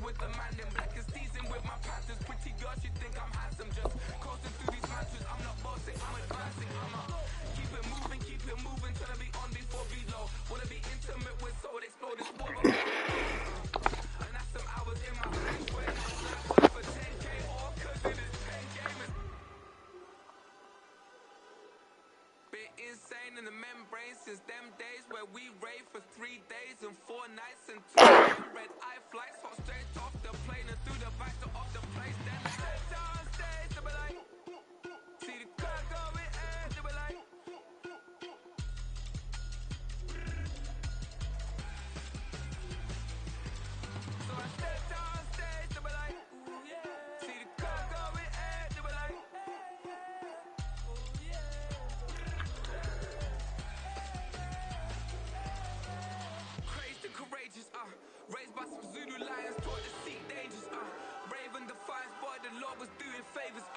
with the man in black and seasoned with my patterns. Pretty girls, you think I'm handsome, just coasting through these matches. I'm not bossing, I'm advancing. I'ma keep it moving, trying to be on before be low. Wanna be intimate with soul, explore this world. And that's some hours in my face where life work for 10K, all cause it is pen gaming. Been insane in the membrane since them days where we rave for 3 days and 4 nights and 2 red eye flights, hot straight off the plane and through the back door of the place. Then I step down stage, they be like, see the crowd going air, they be like. So I step down stage, they be like, ooh yeah. See the crowd going air, they be like, ooh yeah. Crazed and courageous, raised by some Zulu lions, taught to seek dangers, brave and defiant, but the Lord was doing favors,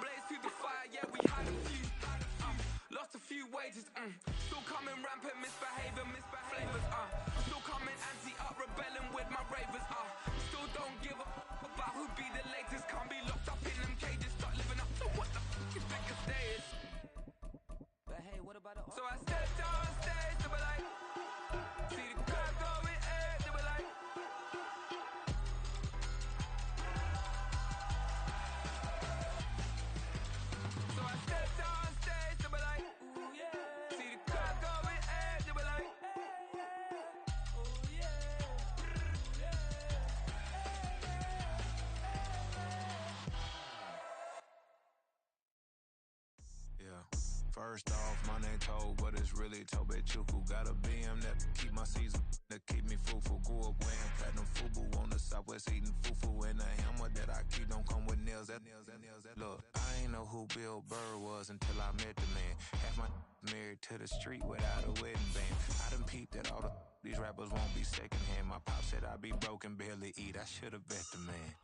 blaze through the fire, yeah, we had a few, lost a few wages, still coming rampant, misbehaving, flavors, still coming anti-up, rebelling with my ravers, still don't give a about who be the latest, can't be locked up in them cages, start living up to what the f*** is big as day is. But hey, what about it? So I stepped on stage, they were like, see the crowd going air, they were like. So I stepped on stage, they were like, ooh yeah. See the crowd going air, they were like, ooh yeah. First off, my name Toad, but it's really Tobe Chuku. Got a BM that keep my season, that keep me fruitful. Grew up wearing platinum FUBU on the Southwest eating fufu. And the hammer that I keep don't come with nails. Look, I ain't know who Bill Burr was until I met the man. Half my married to the street without a wedding band. I done peeped that all these rappers won't be secondhand. My pop said I'd be broken, barely eat. I should've bet the man.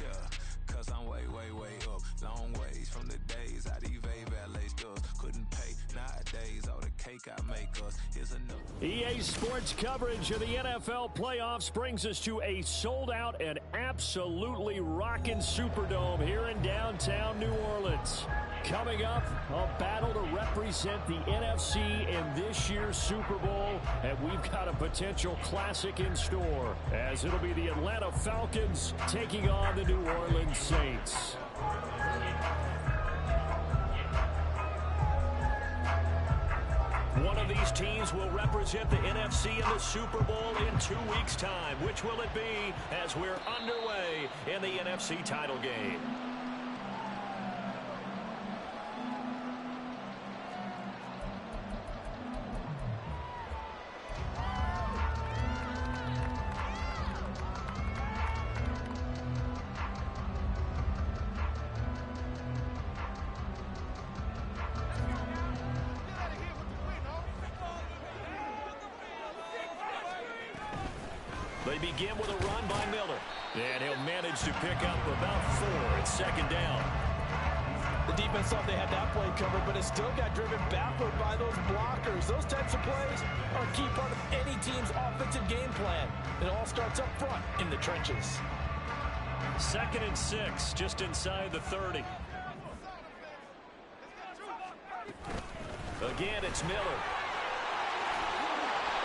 Yeah, cause I'm way up. Long ways from the days I evade valet stores. Couldn't pay nowadays, all the cake I make us is enough. EA Sports coverage of the NFL playoffs brings us to a sold-out and absolutely rockin' Superdome here in downtown New Orleans. Coming up, a battle to represent the NFC in this year's Super Bowl, and we've got a potential classic in store, as it'll be the Atlanta Falcons taking on the New Orleans Saints. One of these teams will represent the NFC in the Super Bowl in 2 weeks' time. Which will it be as we're underway in the NFC title game? They begin with a run by Miller. And he'll manage to pick up about 4 at second down. The defense thought they had that play covered, but it still got driven backward by those blockers. Those types of plays are a key part of any team's offensive game plan. It all starts up front in the trenches. 2nd and 6, just inside the 30. Again, it's Miller.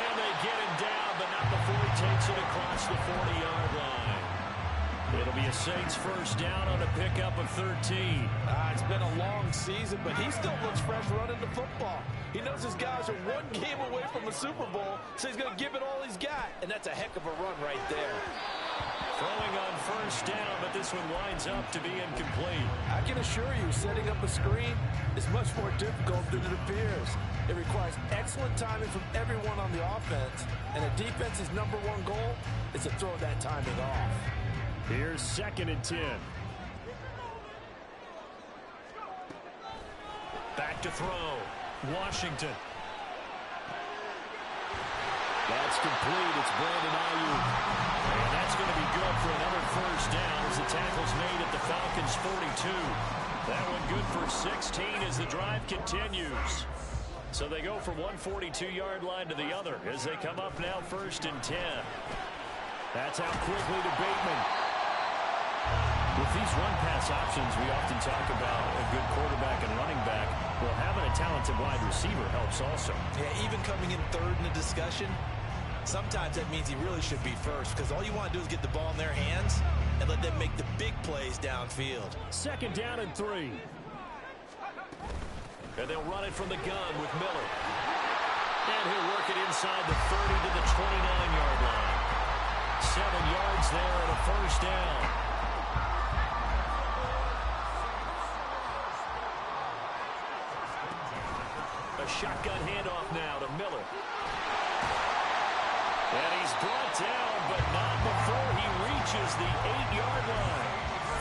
And they get him down, but not before he takes it across the 40-yard line. It'll be a Saints first down on a pickup of 13. It's been a long season, but he still looks fresh running the football. He knows his guys are one game away from a Super Bowl, so he's going to give it all he's got, and that's a heck of a run right there. Throwing on first down, but this one winds up to be incomplete. I can assure you, setting up a screen is much more difficult than it appears. It requires excellent timing from everyone on the offense, and a defense's #1 goal is to throw that timing off. Here's 2nd and 10. Back to throw. Washington. That's complete. It's Brandon Ayuk. And that's going to be good for another first down as the tackle's made at the Falcons' 42. That one good for 16 as the drive continues. So they go from one 42-yard line to the other as they come up now 1st and 10. That's out quickly to Bateman. With these run-pass options, we often talk about a good quarterback and running back. Well, having a talented wide receiver helps also. Yeah, even coming in third in the discussion, sometimes that means he really should be first, because all you want to do is get the ball in their hands and let them make the big plays downfield. 2nd down and 3. And they'll run it from the gun with Miller. And he'll work it inside the 30 to the 29-yard line. 7 yards there and a 1st down. A shotgun handoff now to Miller. And he's brought down, but not before he reaches the 8-yard line.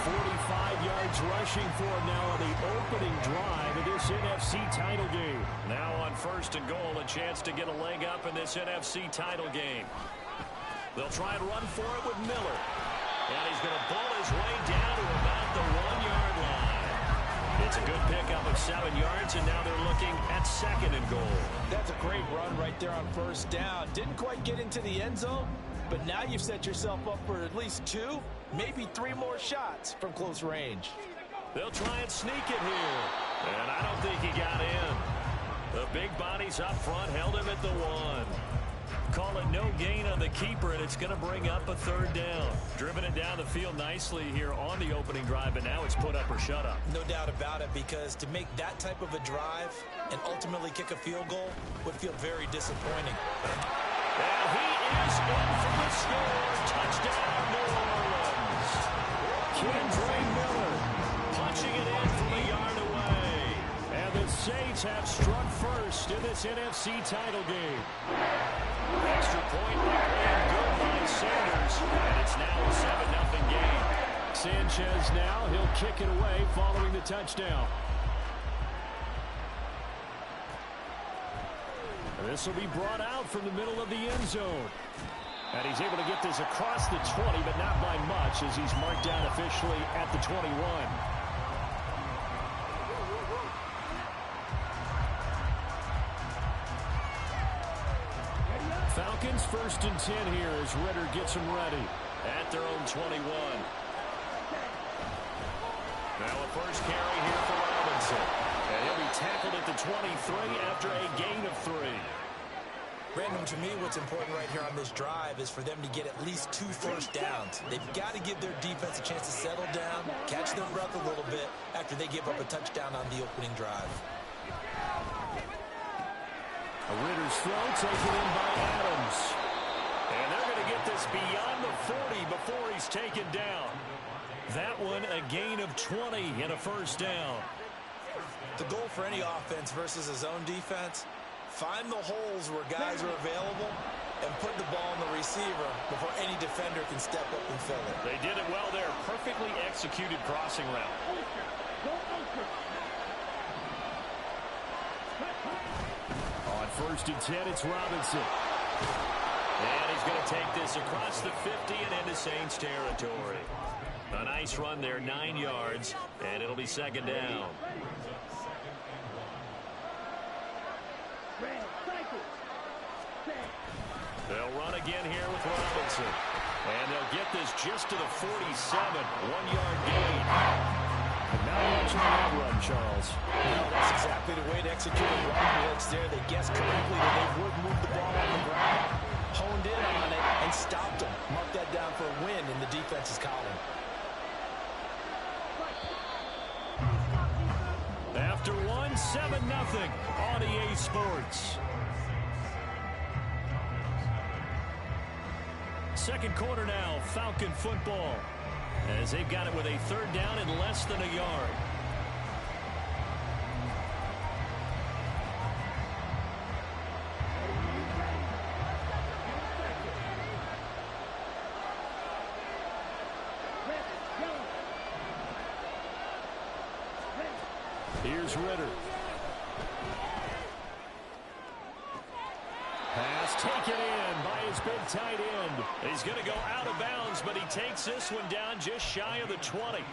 45 yards rushing for him now on the opening drive of this NFC title game. Now on 1st and goal, a chance to get a leg up in this NFC title game. They'll try and run for it with Miller. And he's going to bull his way down to about the 1-yard line. It's a good pickup of 7 yards, and now they're looking at 2nd and goal. That's a great run right there on 1st down. Didn't quite get into the end zone, but now you've set yourself up for at least 2, maybe 3 more shots from close range. They'll try and sneak it here, and I don't think he got in. The big bodies up front held him at the 1. Call it no gain on the keeper, and it's going to bring up a 3rd down. Driven it down the field nicely here on the opening drive, but now it's put up or shut up. No doubt about it, because to make that type of a drive and ultimately kick a field goal would feel very disappointing. And he is in for the score. Touchdown, New Orleans. Kendre Miller punching it in from a yard away. And the Saints have struck first in this NFC title game. Extra point and good by Sanders. And it's now a 7-0 game. Sanchez now, he'll kick it away following the touchdown. And this will be brought out from the middle of the end zone. And he's able to get this across the 20, but not by much, as he's marked down officially at the 21. Falcons 1st and 10 here as Ridder gets them ready at their own 21. Now a first carry here for Robinson. And he'll be tackled at the 23 after a gain of 3. Brandon, to me, what's important right here on this drive is for them to get at least 2 first downs. They've got to give their defense a chance to settle down, catch their breath a little bit after they give up a touchdown on the opening drive. A Ridder's throw taken in by Adams. And they're going to get this beyond the 40 before he's taken down. That one a gain of 20 and a first down. The goal for any offense versus his own defense, find the holes where guys are available and put the ball in the receiver before any defender can step up and fill it. They did it well there. Perfectly executed crossing route. On 1st and 10, it's Robinson. And he's going to take this across the 50 and into Saints territory. A nice run there, 9 yards, and it'll be 2nd down. They'll run again here with Robinson. And they'll get this just to the 47, 1-yard gain. And now watching that run, Charles. Well, that's exactly the way to execute a run blitz there. They guessed correctly that they would move the ball on the ground, honed in on it, and stopped them. Mark that down for a win in the defense's column. After 7-0 on EA Sports. Second quarter now, Falcon football, as they've got it with a 3rd down and less than a yard. Here's Ridder. Pass taken in by his big tight end. He's going to go out of bounds, but he takes this one down just shy of the 20.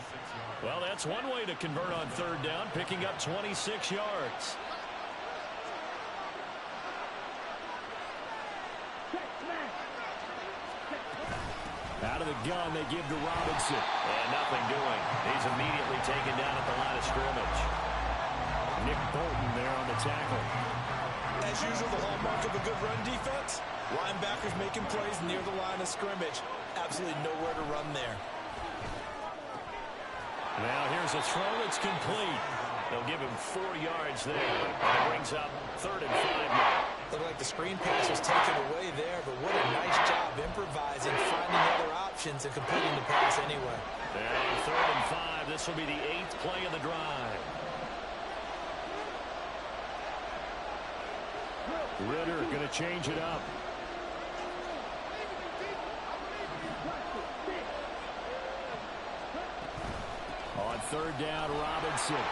Well, that's one way to convert on 3rd down, picking up 26 yards. Out of the gun, they give to Robinson. And nothing doing. He's immediately taken down at the line of scrimmage. Nick Bolton there on the tackle. As usual, the hallmark of a good run defense, linebackers making plays near the line of scrimmage. Absolutely nowhere to run there. Now here's a throw that's complete. They'll give him 4 yards there. And it brings up 3rd and 5 now. Looked like the screen pass was taken away there, but what a nice job improvising, finding other options, and completing the pass anyway. And 3rd and 5. This will be the 8th play of the drive. Ritter going to change it up. On 3rd down, Robinson.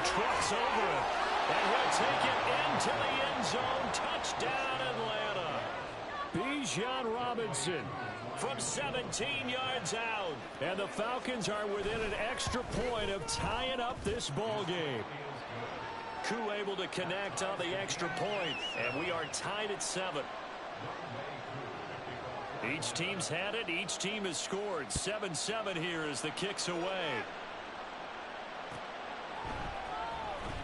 Trucks over him. And he'll take it into the end zone. Touchdown, Atlanta. Bijan Robinson from 17 yards out. And the Falcons are within an extra point of tying up this ball game. Koo able to connect on the extra point. And we are tied at 7. Each team's had it. Each team has scored. 7-7 here as the kick's away.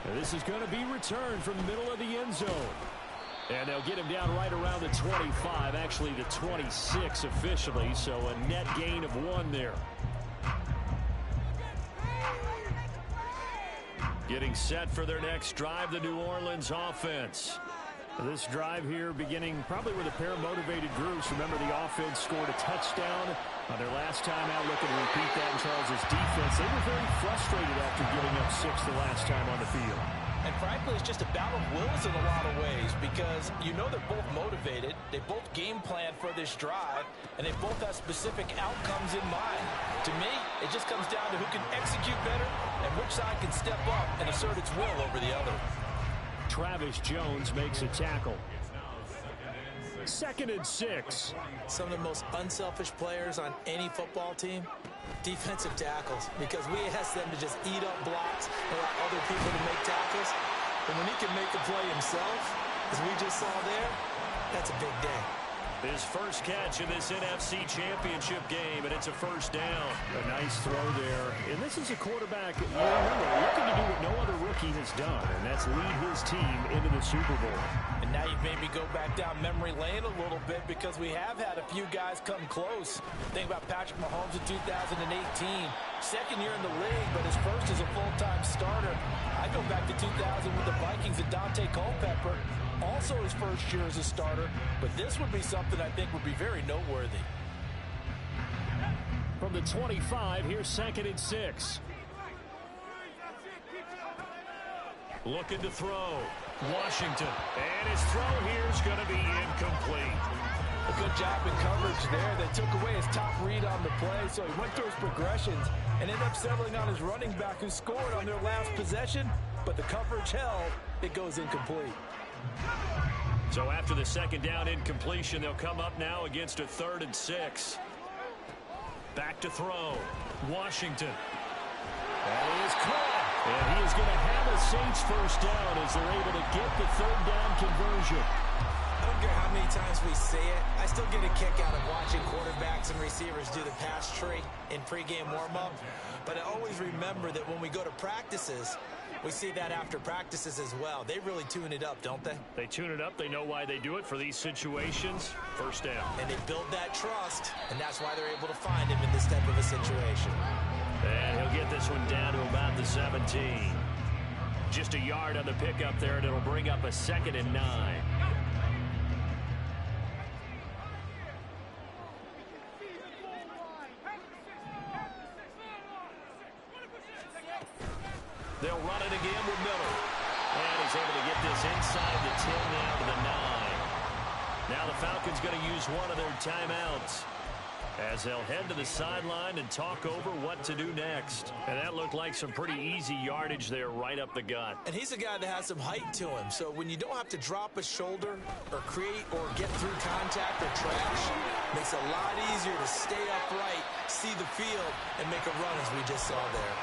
And this is going to be returned from the middle of the end zone. And they'll get him down right around the 25, actually the 26 officially, so a net gain of 1 there. Getting set for their next drive, the New Orleans offense. This drive here beginning probably with a pair of motivated groups. Remember, the offense scored a touchdown on their last time out. Looking to repeat that in Charles' defense. They were very frustrated after giving up 6 the last time on the field. And frankly, it's just a battle of wills in a lot of ways because you know they're both motivated. They both game plan for this drive, and they both have specific outcomes in mind. To me, it just comes down to who can execute better and which side can step up and assert its will over the other. Travis Jones makes a tackle. 2nd and 6. Some of the most unselfish players on any football team, defensive tackles, because we ask them to just eat up blocks and allow other people to make tackles. And when he can make a play himself, as we just saw there, that's a big day. His first catch in this NFC Championship game, and it's a 1st down. A nice throw there. And this is a quarterback, looking to do what no other rookie has done, and that's lead his team into the Super Bowl. And now you've made me go back down memory lane a little bit because we have had a few guys come close. Think about Patrick Mahomes in 2018. 2nd year in the league, but his first as a full-time starter. I go back to 2000 with the Vikings and Dante Culpepper. Also his first year as a starter, but this would be something I think would be very noteworthy. From the 25, here's 2nd and 6. Looking to throw. Washington. And his throw here is going to be incomplete. A good job in coverage there. They took away his top read on the play, so he went through his progressions and ended up settling on his running back who scored on their last possession, but the coverage held. It goes incomplete. So after the 2nd down incompletion, they'll come up now against a 3rd and 6. Back to throw. Washington. That is caught. And he is going to have a Saints 1st down as they're able to get the 3rd down conversion. I don't care how many times we say it, I still get a kick out of watching quarterbacks and receivers do the pass tree in pregame warm-up. But I always remember that when we go to practices, we see that after practices as well. They really tune it up, don't they? They tune it up. They know why they do it for these situations. 1st down. And they build that trust, and that's why they're able to find him in this type of a situation. And he'll get this one down to about the 17. Just a yard on the pickup there, and it'll bring up a 2nd and 9. They'll run it again with Miller. And he's able to get this inside the 10 now to the 9. Now the Falcons going to use one of their timeouts. as they'll head to the sideline and talk over what to do next. And that looked like some pretty easy yardage there right up the gut. And he's a guy that has some height to him, so when you don't have to drop a shoulder or create or get through contact or trash, makes it a lot easier to stay upright, see the field, and make a run as we just saw there.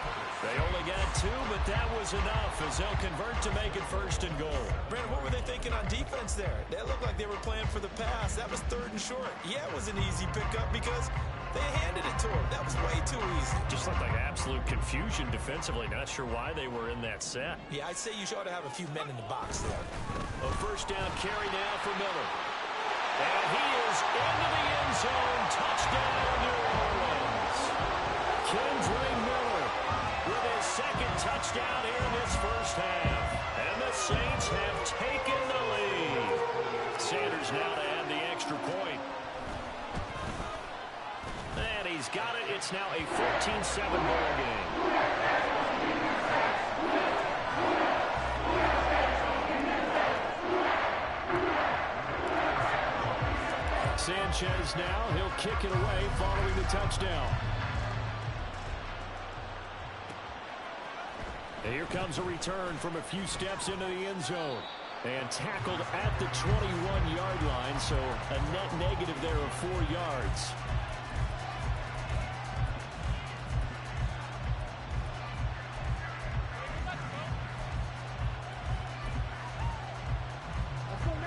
They only got 2, but that was enough as they'll convert to make it 1st and goal. Brandon, what were they thinking on defense there? They looked like they were playing for the pass. That was 3rd and short. Yeah, it was an easy pickup because they handed it to him. That was way too easy. Just looked like absolute confusion defensively. Not sure why they were in that set. Yeah, I'd say you ought to have a few men in the box there. A 1st down carry now for Miller. And he is into the end zone. Touchdown, New Orleans. Kendre Miller with his 2nd touchdown here in this 1st half. And the Saints have taken the lead. Sanders now to add the extra point. And he's got it. It's now a 14-7 ball game. Sanchez now. He'll kick it away following the touchdown. And here comes a return from a few steps into the end zone. And tackled at the 21-yard line, so a net negative there of 4 yards.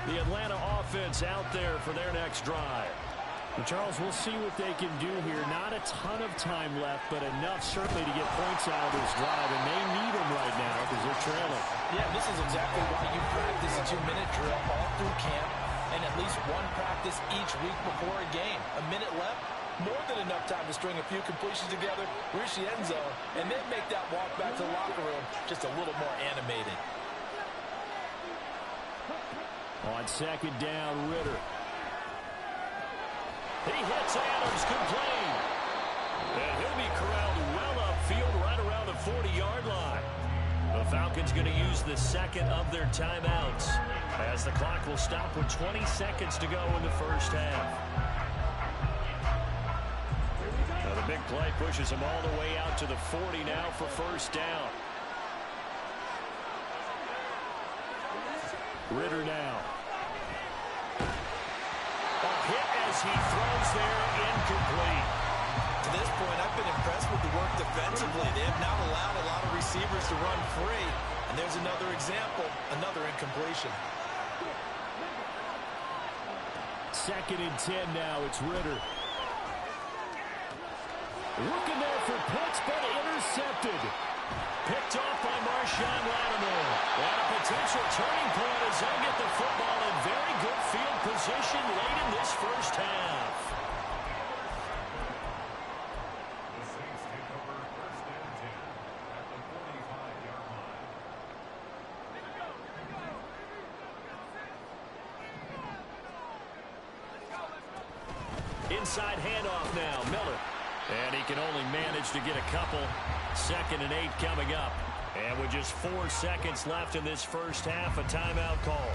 The Atlanta offense out there for their next drive. And Charles, we'll see what they can do here. Not a ton of time left, but enough certainly to get points out of this drive, and they need them right now because they're trailing. Yeah, this is exactly why you practice a 2-minute drill all through camp and at least one practice each week before a game. A minute left, more than enough time to string a few completions together, reach the end zone, and then make that walk back to the locker room just a little more animated. On 2nd down, Ritter. He hits Adams, complete. And he'll be corralled well upfield right around the 40-yard line. The Falcons going to use the 2nd of their timeouts as the clock will stop with 20 seconds to go in the 1st half. Now the big play pushes him all the way out to the 40 now for 1st down. Ritter now. Hit as he throws there, incomplete. To this point, I've been impressed with the work defensively. They have now allowed a lot of receivers to run free. And there's another example, another incompletion. 2nd and 10 now, it's Ritter. Looking there for Pitts, but intercepted. Picked off by Marshawn Lattimore. And a potential turning point as they get the football in very good field position late in this 1st half. The Saints take over 1st and 10 at the 45-yard line. Inside handoff now, Miller. And he can only manage to get a couple. 2nd and 8 coming up. And with just 4 seconds left in this 1st half, a timeout call.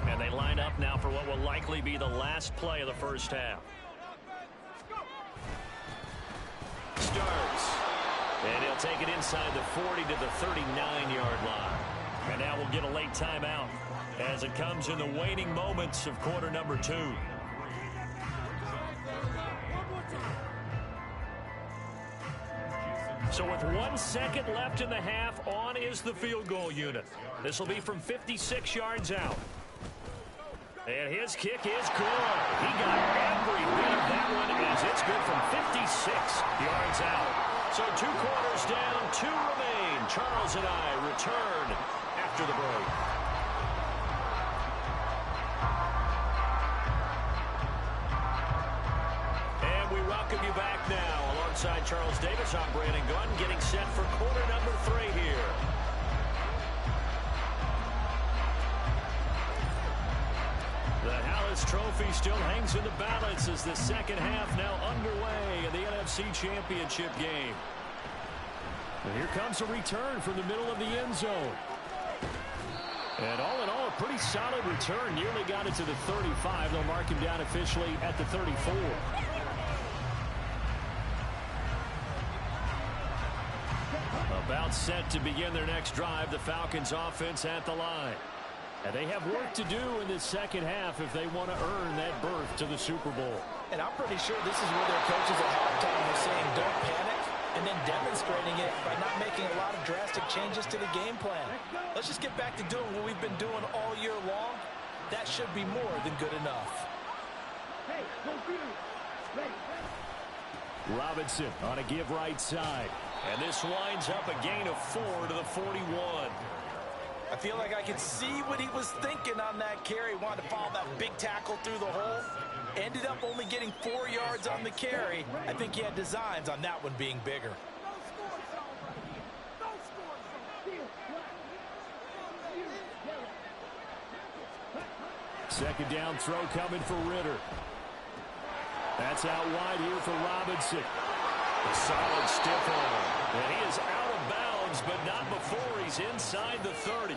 And they line up now for what will likely be the last play of the 1st half. Starts. And he'll take it inside the 40 to the 39-yard line. And now we'll get a late timeout as it comes in the waning moments of quarter number 2. So with 1 second left in the half, on is the field goal unit. This will be from 56 yards out. And his kick is good. He got every bit of that one as it's good from 56 yards out. So 2 quarters down, 2 remain. Charles and I return after the break. And we welcome you back now. Alongside Charles Davis, I'm Brandon Gunn, getting set for quarter number 3 here. The Hallis Trophy still hangs in the balance as the 2nd half now underway in the NFC Championship game. And here comes a return from the middle of the end zone. And all in all, pretty solid return. Nearly got it to the 35. They'll mark him down officially at the 34. About set to begin their next drive. The Falcons offense at the line. And they have work to do in the second half if they want to earn that berth to the Super Bowl. And I'm pretty sure this is where their coaches at halftime are saying don't panic, and then demonstrating it by not making a lot of drastic changes to the game plan. Let's just get back to doing what we've been doing all year long. That should be more than good enough. Robinson on a give right side. And this winds up a gain of 4 to the 41. I feel like I could see what he was thinking on that carry. Wanted to follow that big tackle through the hole. Ended up only getting 4 yards on the carry. I think he had designs on that one being bigger. Second down throw coming for Ritter. That's out wide here for Robinson. A solid stiff arm. And he is out of bounds, but not before he's inside the 30.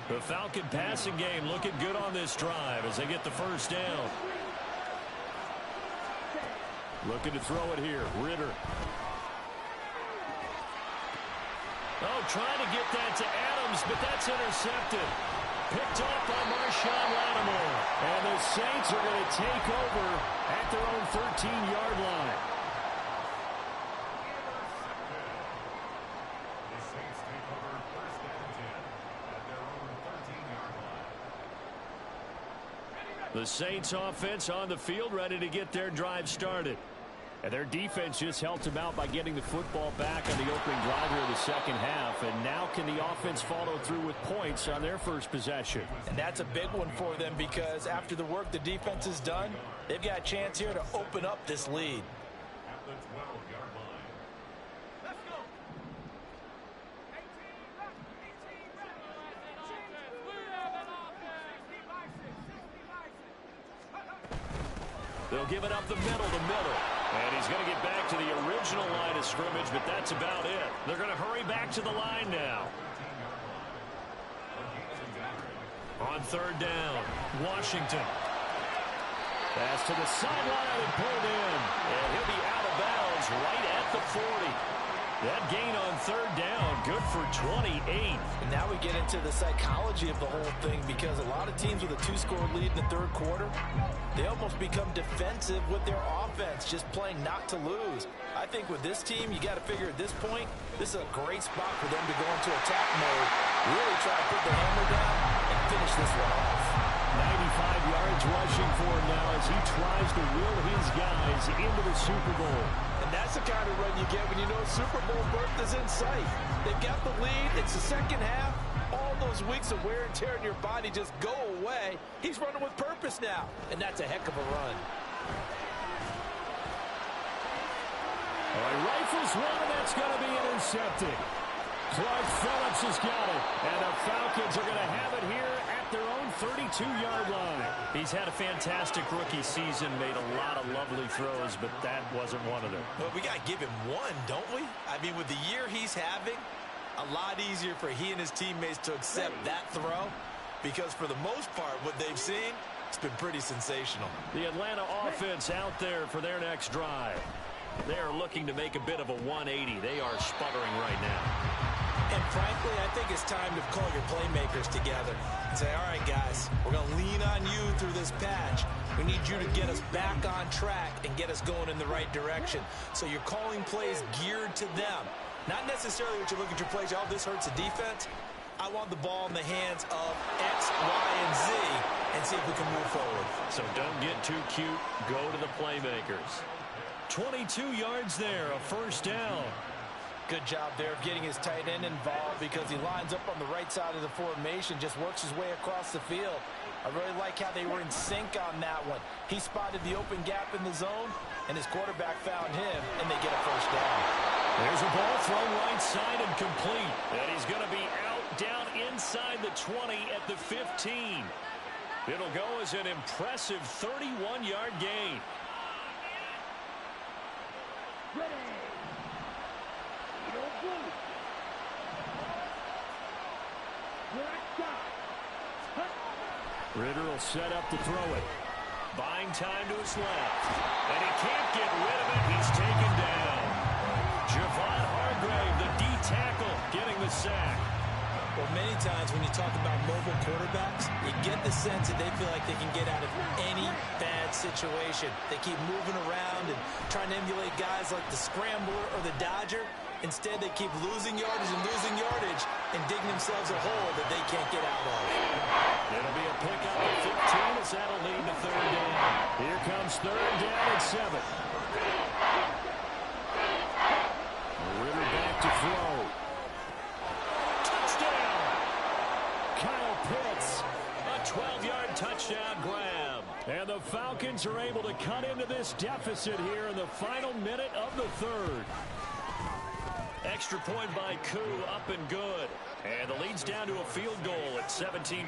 The Falcon passing game looking good on this drive as they get the first down. Looking to throw it here. Ritter. Oh, trying to get that to Adams, but that's intercepted. Picked off by Marshawn Lattimore. And the Saints are going to take over at their own 13-yard line. The Saints take over first and 10 at their own 13-yard line. The Saints offense on the field ready to get their drive started. And their defense just helped them out by getting the football back on the opening drive here of the second half. And now can the offense follow through with points on their first possession? And that's a big one for them because after the work the defense has done, they've got a chance here to open up this lead. At the 12-yard line. Let's go. They'll give it up the middle to Miller. And he's going to get back to the original line of scrimmage, but that's about it. They're going to hurry back to the line now. On third down, Washington. Pass to the sideline and pulled in. And he'll be out of bounds right at the 40. That gain on third down, good for 28. And now we get into the psychology of the whole thing because a lot of teams with a 2-score lead in the third quarter, they almost become defensive with their offense, just playing not to lose. I think with this team, you got to figure at this point, this is a great spot for them to go into attack mode, really try to put the hammer down and finish this one off. 95 yards rushing for him now as he tries to will his guys into the Super Bowl. And that's the kind of run you get when you know Super Bowl berth is in sight. They've got the lead. It's the second half. All those weeks of wear and tear in your body just go away. He's running with purpose now, and that's a heck of a run. All right, rifles one, and that's going to be intercepted. Clark Phillips has got it, and the Falcons are going to have it here at their own 32-yard line. He's had a fantastic rookie season, made a lot of lovely throws, but that wasn't one of them. Well, we got to give him one, don't we? I mean, with the year he's having, a lot easier for he and his teammates to accept that throw because for the most part, what they've seen, it's been pretty sensational. The Atlanta offense out there for their next drive. They are looking to make a bit of a 180. They are sputtering right now. And frankly, I think it's time to call your playmakers together and say, all right, guys, we're going to lean on you through this patch. We need you to get us back on track and get us going in the right direction. So you're calling plays geared to them. Not necessarily what you're looking to plays. Oh, this hurts the defense. I want the ball in the hands of X, Y, and Z and see if we can move forward. So don't get too cute. Go to the playmakers. 22 yards there, a first down. Good job there of getting his tight end involved because he lines up on the right side of the formation, just works his way across the field. I really like how they were in sync on that one. He spotted the open gap in the zone, and his quarterback found him, and they get a first down. There's a ball thrown right side and complete. And he's going to be out down inside the 20 at the 15. It'll go as an impressive 31-yard gain. will set up to throw it. Buying time to his left. And he can't get rid of it. He's taken down. Javon Hargrave, the D tackle, getting the sack. Well, many times when you talk about mobile quarterbacks, you get the sense that they feel like they can get out of any bad situation. They keep moving around and trying to emulate guys like the scrambler or the dodger. Instead, they keep losing yardage and digging themselves a hole that they can't get out of. It'll be a pickup at 15 as that'll lead to third down. Here comes third down at 7. Ritter back to throw. Touchdown! Kyle Pitts, a 12-yard touchdown grab. And the Falcons are able to cut into this deficit here in the final minute of the third. Extra point by Koo, up and good. And the lead's down to a field goal at 17-14.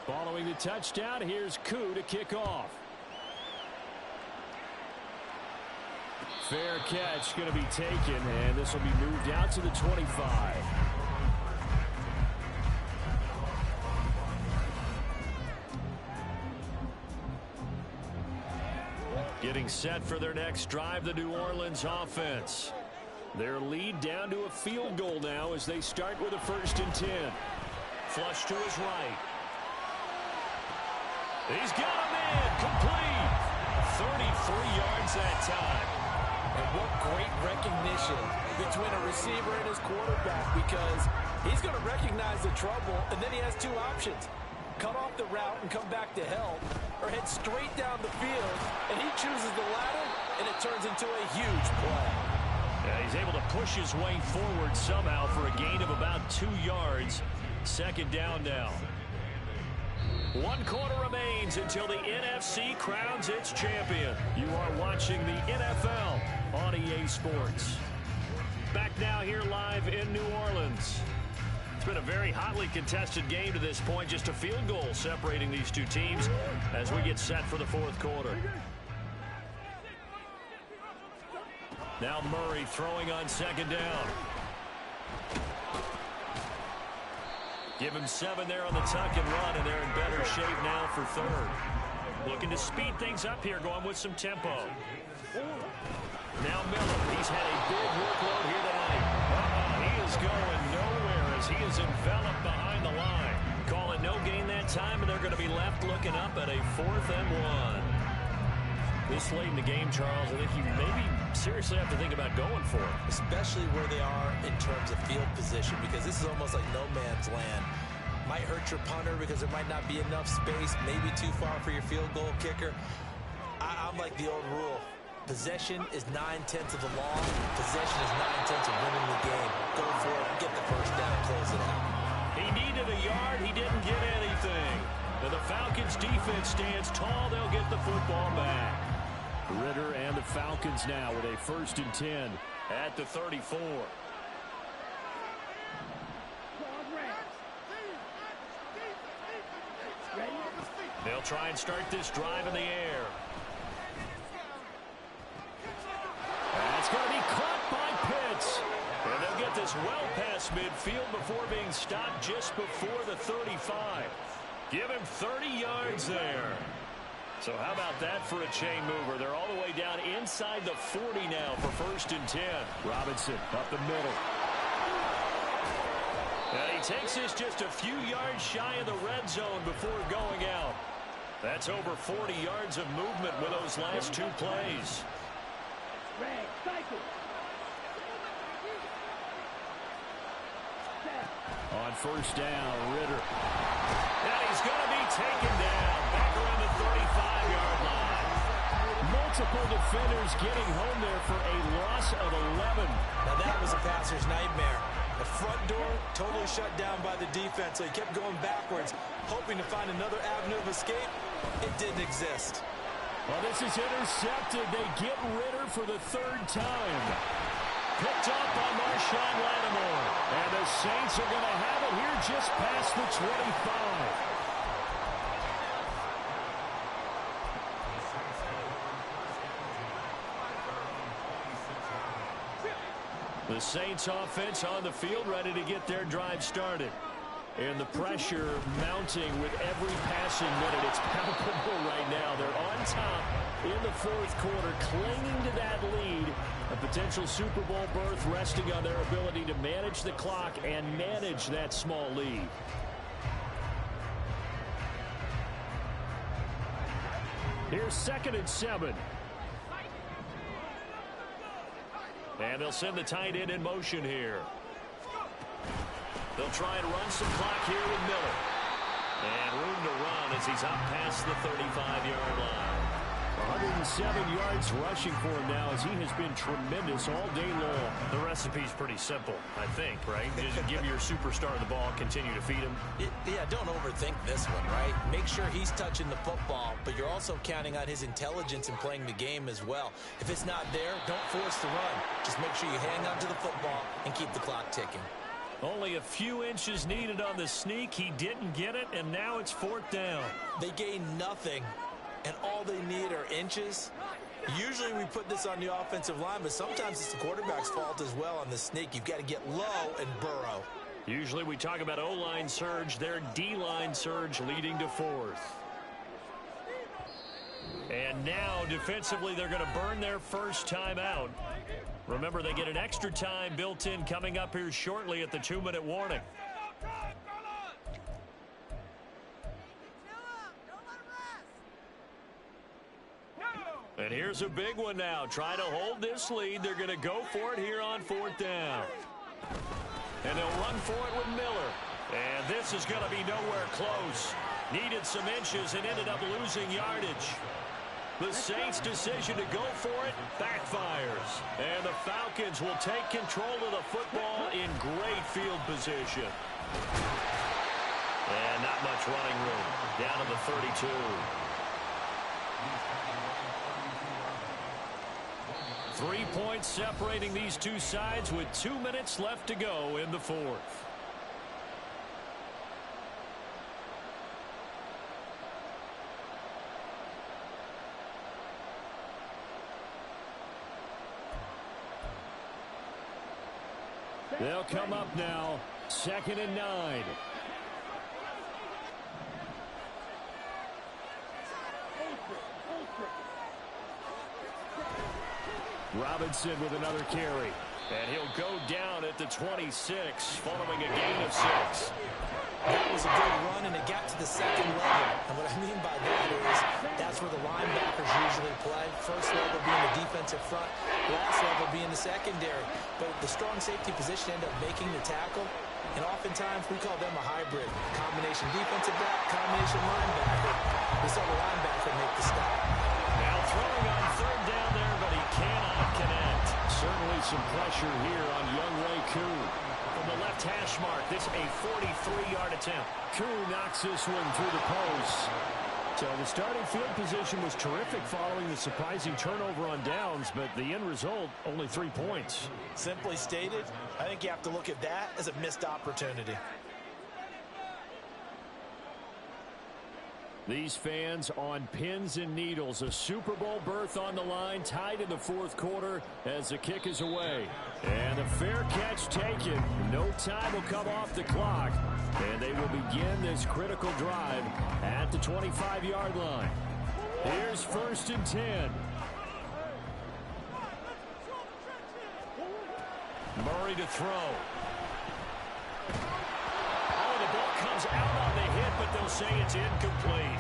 Following the touchdown, here's Koo to kick off. Fair catch going to be taken, and this will be moved out to the 25. Getting set for their next drive, the New Orleans offense. Their lead down to a field goal now as they start with a 1st and 10. Flush to his right. He's got a man complete. 33 yards that time. And what great recognition between a receiver and his quarterback, because he's going to recognize the trouble, and then he has two options. Cut off the route and come back to help, or head straight down the field, and he chooses the latter, and it turns into a huge play. Yeah, he's able to push his way forward somehow for a gain of about 2 yards. 2nd down now. 1 quarter remains until the NFC crowns its champion. You are watching the NFL on EA Sports. Back now here live in New Orleans. It's been a very hotly contested game to this point. Just a field goal separating these two teams as we get set for the 4th quarter. Now Murray throwing on 2nd down. Give him 7 there on the tuck and run, and they're in better shape now for 3rd. Looking to speed things up here, going with some tempo. Now Miller, he's had a big workload here tonight. He is going nowhere as he is enveloped behind the line. Calling no gain that time, and they're going to be left looking up at a 4th and 1. This late in the game, Charles, I think you maybe seriously have to think about going for it. Especially where they are in terms of field position, because this is almost like no man's land. Might hurt your punter because there might not be enough space, maybe too far for your field goal kicker. I'm like the old rule. Possession is 9/10 of the law. Possession is 9/10 of winning the game. Go for it, get the 1st down, close it out. He needed a yard, he didn't get anything. Now the Falcons defense stands tall, they'll get the football back. Ritter and the Falcons now with a 1st and 10 at the 34. They'll try and start this drive in the air. That's going to be caught by Pitts. And they'll get this well past midfield before being stopped just before the 35. Give him 30 yards there. So how about that for a chain mover? They're all the way down inside the 40 now for 1st and 10. Robinson up the middle. And he takes this just a few yards shy of the red zone before going out. That's over 40 yards of movement with those last 2 plays. On 1st down, Ritter. And he's going to be taken down back around the 35-yard line. Multiple defenders getting home there for a loss of 11. Now that was a passer's nightmare. The front door totally shut down by the defense, so he kept going backwards, hoping to find another avenue of escape. It didn't exist. Well, this is intercepted. They get Ritter for the 3rd time. Picked up by Marshawn Lattimore. And the Saints are going to have it here just past the 25. The Saints offense on the field ready to get their drive started. And the pressure mounting with every passing minute. It's palpable right now. They're on top in the fourth quarter, clinging to that lead. A potential Super Bowl berth resting on their ability to manage the clock and manage that small lead. Here's 2nd and 7. And they'll send the tight end in motion here. They'll try and run some clock here with Miller. And room to run as he's up past the 35-yard line. 107 yards rushing for him now as he has been tremendous all day long. The recipe's pretty simple, I think, right? Just give your superstar the ball, continue to feed him. Yeah, don't overthink this one, right? Make sure he's touching the football, but you're also counting on his intelligence in playing the game as well. If it's not there, don't force the run. Just make sure you hang on to the football and keep the clock ticking. Only a few inches needed on the sneak. He didn't get it, and now it's 4th down. They gain nothing, and all they need are inches. Usually we put this on the offensive line, but sometimes it's the quarterback's fault as well on the sneak. You've got to get low and burrow. Usually we talk about O-line surge, their D-line surge leading to 4th. And now defensively they're going to burn their first timeout. Remember, they get an extra time built in coming up here shortly at the 2-minute warning. And here's a big one now. Trying to hold this lead. They're going to go for it here on 4th down. And they'll run for it with Miller. And this is going to be nowhere close. Needed some inches and ended up losing yardage. The Saints' decision to go for it backfires. And the Falcons will take control of the football in great field position. And not much running room. Down to the 32. Three points separating these two sides with 2 minutes left to go in the fourth. They'll come up now, 2nd and 9. Robinson with another carry. And he'll go down at the 26 following a gain of 6. That was a good run, and it got to the second level. And what I mean by that is that's where the linebackers usually play. First level being the defensive front, last level being the secondary. But the strong safety position ended up making the tackle. And oftentimes we call them a hybrid. Combination defensive back, combination linebacker. We saw the linebacker make the stop. Now throwing on 3rd down there, but he cannot connect. Certainly some pressure here on Younghoe Koo. From the left hash mark, this a 43-yard attempt. Koo knocks this one through the post. So the starting field position was terrific following the surprising turnover on downs, but the end result, only 3 points. Simply stated, I think you have to look at that as a missed opportunity. These fans on pins and needles. A Super Bowl berth on the line, tied in the fourth quarter as the kick is away. And a fair catch taken. No time will come off the clock. And they will begin this critical drive at the 25-yard line. Here's 1st and 10. Murray to throw. Oh, the ball comes out on the hit, but they'll say it's incomplete.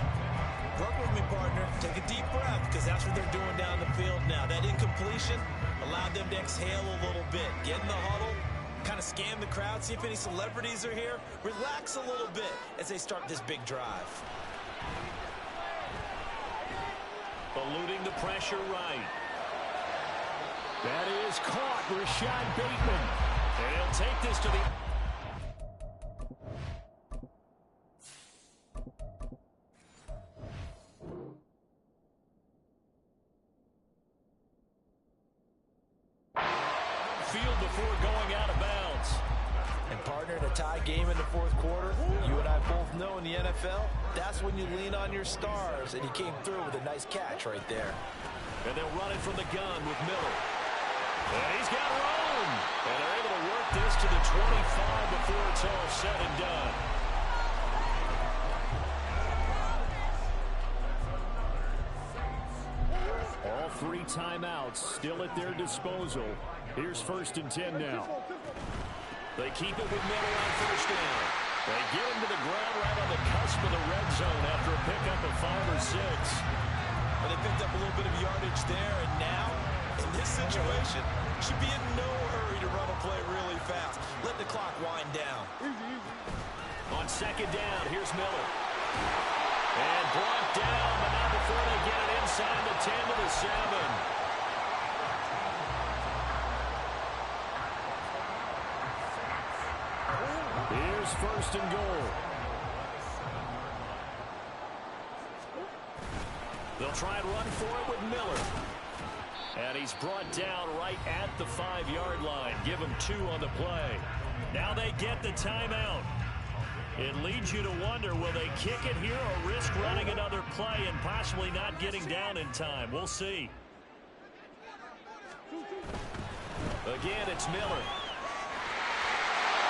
Work with me, partner. Take a deep breath, because that's what they're doing down the field now. That incompletion allowed them to exhale a little bit. Get in the huddle, kind of scan the crowd, see if any celebrities are here. Relax a little bit as they start this big drive. Eluding the pressure right. That is caught, Rashad Bateman. And he'll take this to the... field before going out of bounds. And partner, in a tie game in the fourth quarter, you and I both know in the NFL, that's when you lean on your stars, and he came through with a nice catch right there. And they'll run it from the gun with Miller. And he's got room. And they're able to work this to the 25 before it's all said and done. 3 timeouts still at their disposal. Here's 1st and 10 now. They keep it with Miller on 1st down. They get him to the ground right on the cusp of the red zone after a pickup of 5 or 6. Well, they picked up a little bit of yardage there, and now, in this situation, should be in no hurry to run a play really fast. Let the clock wind down. On 2nd down, here's Miller. And brought down, but not before they get it inside the 10 to the 7. Here's 1st and goal. They'll try and run for it with Miller. And he's brought down right at the 5-yard line. Give him 2 on the play. Now they get the timeout. It leads you to wonder, will they kick it here or risk running another play and possibly not getting down in time? We'll see. Again, it's Miller.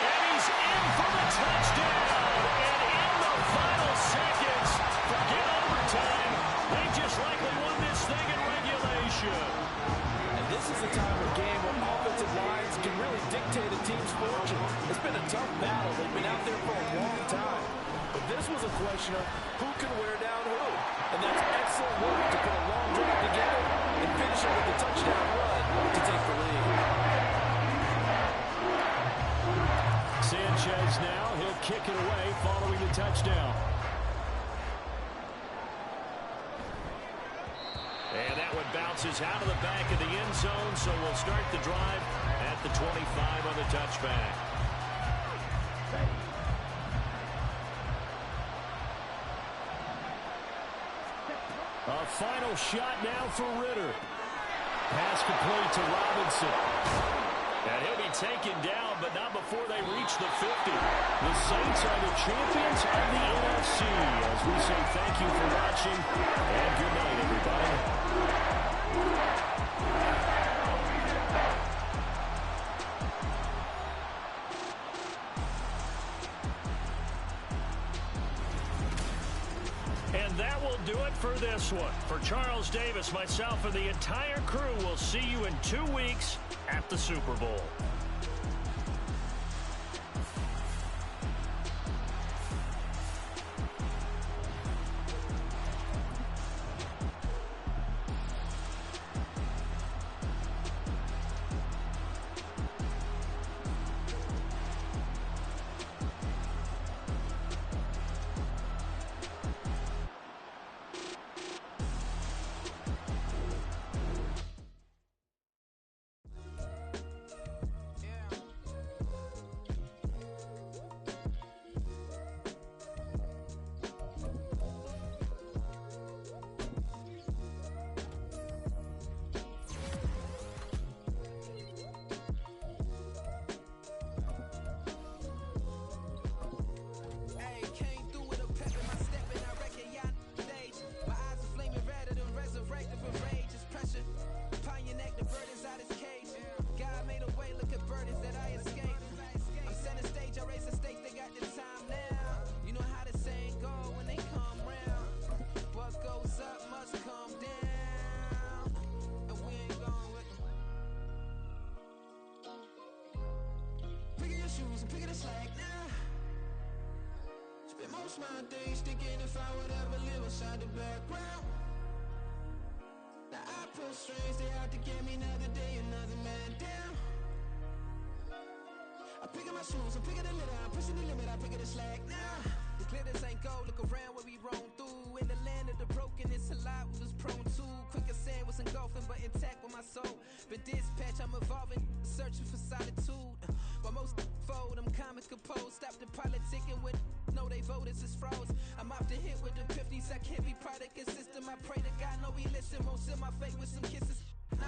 And he's in for the touchdown. And in the final seconds, forget overtime. They just likely won this thing in regulation. And this is the time of game where offensive lines can really dictate a team's fortune. It's been a tough battle. They've been out there for a long time. But this was a question of who can wear down who. And that's excellent work to put a long drive together and finish it with a touchdown run to take the lead. Sanchez now, he'll kick it away following the touchdown. And that one bounces out of the back of the end zone, so we'll start the drive at the 25 on the touchback. A final shot now for Ritter. Pass complete to Robinson. And he'll be taken down, but not before they reach the 50. The Saints are the champions of the NFC. As we say thank you for watching, and good night, everybody. And that will do it for this one. For Charles Davis, myself, and the entire crew, we'll see you in 2 weeks at the Super Bowl. My days thinking if I would ever live inside the background. Now I pull strings, they out to get me another day, another man down. I pick up my shoes, I'm picking the litter, I'm pushing the limit, I pick it a slack now. The glitters ain't gold, look around where we roam through. In the land of the broken, it's a lot we was prone to. Quicker sand was engulfing, but intact with my soul. But dispatch, I'm evolving, searching for solitude. While most fold, I'm comic composed. Stop the politicking with no, they voters is froze. I'm often hit with epiphanies. I can't be product consistent. I pray to God, no, he listen. Won't seal my fate with some kisses. Nah,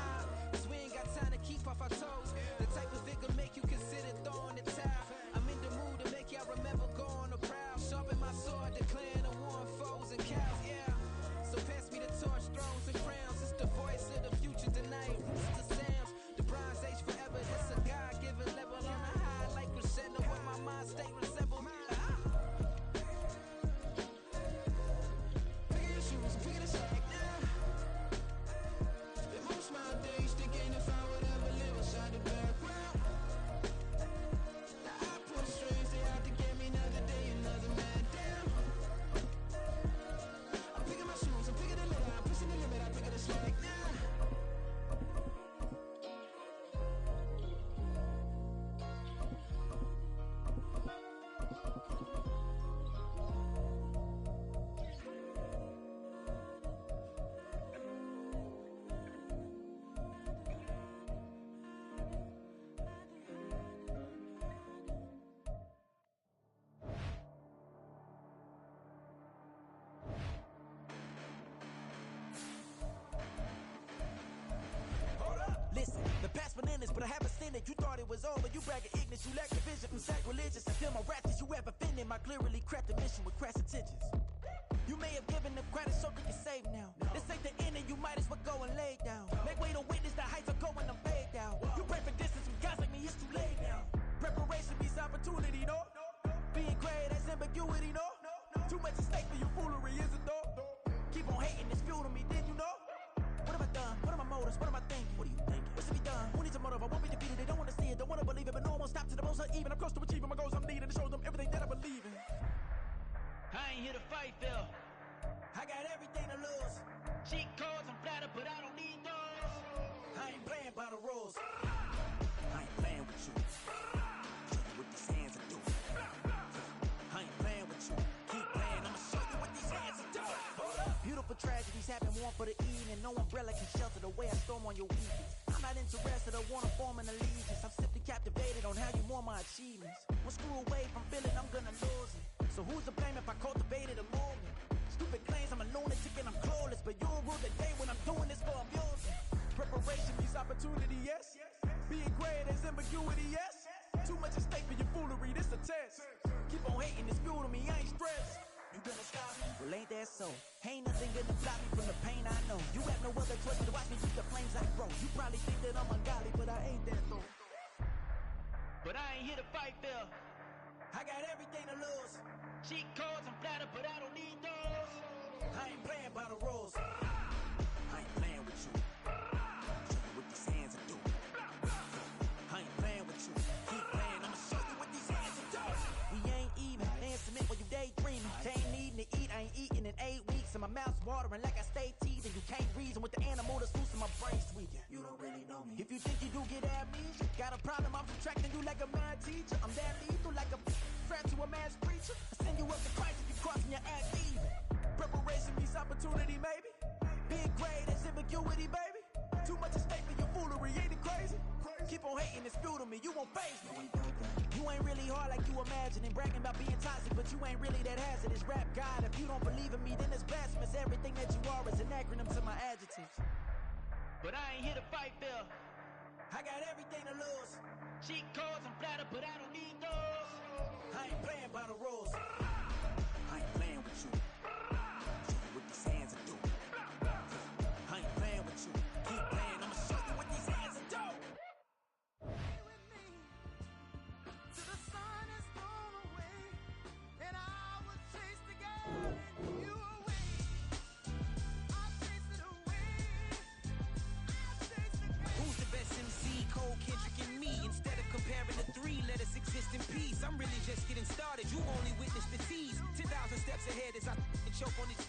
cause we ain't got time to keep off our toes. The type of vigor make you consider throwing the towel. I'm in the mood to make y'all remember going to proud. Sharpen my sword, declaring the war on foes and cows, yeah. So pass me the torch, thrones and crowns. It's the voice of the future tonight. Roots the sounds. The Bronze Age forever. This a God-given level on a high like crescendo. Where my mind stay resemble. Picking the shoes, picking the slack now. have a sin that you thought it was over. You bragging ignorance, you lack the vision from sacrilegious. I feel my ratchets, you have offended my clearly crafted mission with crass intentions. You may have given them credit so they can save now. This ain't the end and you might as well go and lay down. Make way to witness the heights are going to fade down. You pray for distance with guys like me, it's too late now. Preparation means opportunity, no? Being great has ambiguity, no? Too much at stake for your foolery, is it though? Keep on hating, it's fuel to me, did you know? What have I done? What are my motives? What am I thinking? What are you thinking? What's to be done? Who needs a motive? I won't be defeated. They don't want to see it, don't want to believe it, but no one won't stop to the most uneven. I'm close to achieving my goals. I'm needing to show them everything that I believe in. I ain't here to fight, Phil. I got everything to lose. Cheat codes, I'm flattered, but I don't need those. I ain't playing by the rules. I ain't playing with you. Show you what these hands are doing. I ain't playing with you. Keep playing, I'ma show you what these hands are doing. Beautiful tragedies happen, one for the evening. No umbrella can shelter the way I storm on your weekends. I'm not interested, I wanna form an allegiance. I'm simply captivated on how you more my achievements. One screw away from feeling I'm gonna lose it. So who's to blame if I cultivated a movement? Stupid claims I'm a lunatic and I'm clueless, but you'll rule the day when I'm doing this for amusement. Preparation means opportunity, yes. Being great is ambiguity, yes. Too much at stake for your foolery, this a test. Keep on hating, it's fuel to me, I ain't stressed. You gonna stop me? Well, ain't that so? Ain't nothing gonna stop me from the pain I know. You have no other choice but to watch me keep the flames I grow. You probably think that I'm ungodly, but I ain't that though. But I ain't here to fight, Phil. I got everything to lose. Cheat codes, I'm flattered, but I don't need those. I ain't playing by the rules. I ain't playing with you. Show you what these hands are doing. I ain't playing with you. Keep playing, I'ma show you what these hands are doing. We ain't even. Playing cement while you daydreaming. Can't need to eat, I ain't eating in 8 weeks. And my mouth's watering like I stay teething. You can't reason with the animal that's loose in my brain tweaking. You don't really know me. If you think you do get amnesia, got a problem, I'm subtracting you like a mad teacher. I'm that lethal like a strapped to a mass preacher. I send you up to Christ if you crossing your act even. Preparation means opportunity, maybe. Being great is ambiguity, baby. Too much at stake for your foolery, ain't it crazy? Keep on hating, it's fuel to me, you won't face me. You ain't really hard like you imagining. Bragging about being toxic, but you ain't really that hazardous. Rap God, if you don't believe in me, then it's blasphemous. Everything that you are is an acronym to my adjectives. But I ain't here to fight, Phil. I got everything to lose. Cheat codes, I'm flattered, but I don't need those. I ain't playing by the rules. I ain't playing with you. Show you what these hands are doing. I ain't playing with you. Keep playing, I'ma show you what these hands are doing. Till the sun is thrown away, and I will chase the game you away. I'll chase it away. I'll chase the game. Who's the best MC? Cole, Kendrick, and me. Instead of comparing the three, let us exist in peace. I'm really just getting started. You only witnessed the tease. 10,000 steps ahead as I choke on this.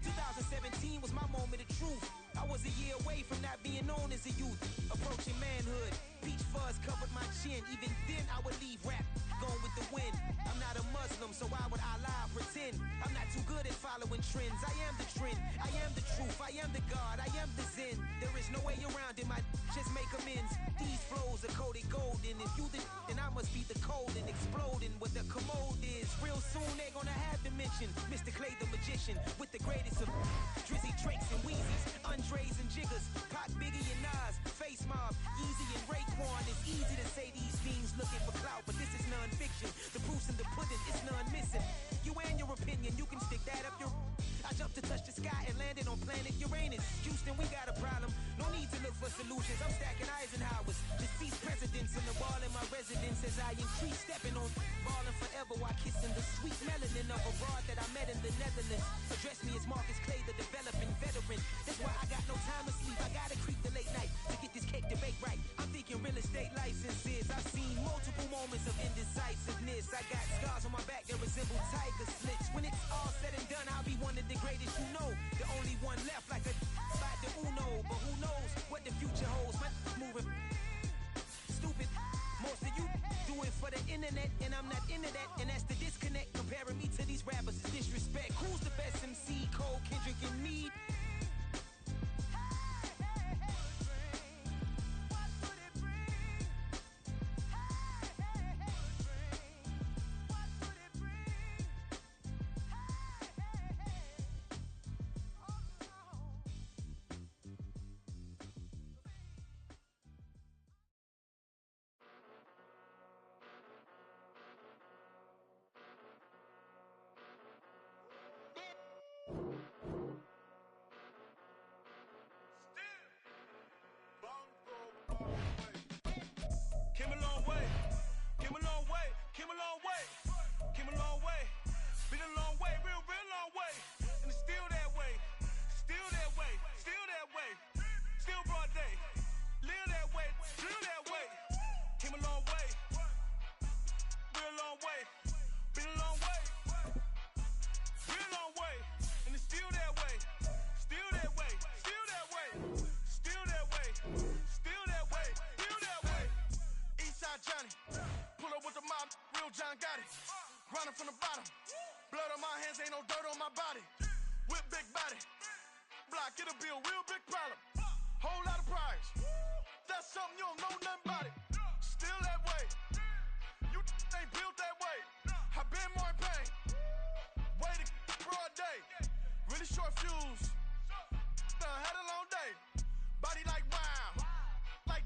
2017 was my moment of truth. I was a year away from not being known as a youth. Approaching manhood. Peach fuzz covered my chin. Even then I would leave rap going with the wind. I'm not a Muslim, so why would Allah pretend? I'm not too good at following trends. I am the trend. I am the truth. I am the God. I am the Zen. There is no way around it. My just make amends. These flows are coated golden. If you then I must be the cold and exploding what the commode is. Real soon they gonna have to mention Mr. Clay the magician with the greatest of Drizzy, Drakes, and Weezys, Andres and Jiggers, Pac, Biggie and Nas, Face Mob, Yeezy and Raekwon. It's easy to say these things looking for clout, but this is non-fiction. The proof's in the pudding, it's none missing. You and your opinion, you can stick that up your. I jumped to touch the sky and landed on planet Uranus. Houston, we got a problem. No need to look for solutions. I'm stacking Eisenhowers. Deceased presidents in the wall in my residence as I increase stepping on balling forever while kissing the sweet melanin of a broad that I met in the Netherlands. Address me as Marcus Clay, the developing veteran. That's why I got no time to sleep. I gotta creep the late night to get this cake to bake right. I'm thinking real estate licenses. I've seen multiple moments of indecisiveness. I got scars on my back that resemble tiger slits. When it's all said and done, I'll be one of the greatest you know. The only one left like a by the Uno. But who knows what the future holds? My moving stupid. Most of you do it for the internet, and I'm not into that. And that's the disconnect. Comparing me to these rappers is disrespect. Who's the best MC? Cole, Kendrick, and me. grinding from the bottom. Blood on my hands, ain't no dirt on my body. Whip big body. Block, it'll be a real big problem. Whole lot of prize. That's something you don't know nothing about it. Still that way. You ain't built that way. I been more in pain. Waited broad day. Really short fuse. Had a long day. Body like wow. Like.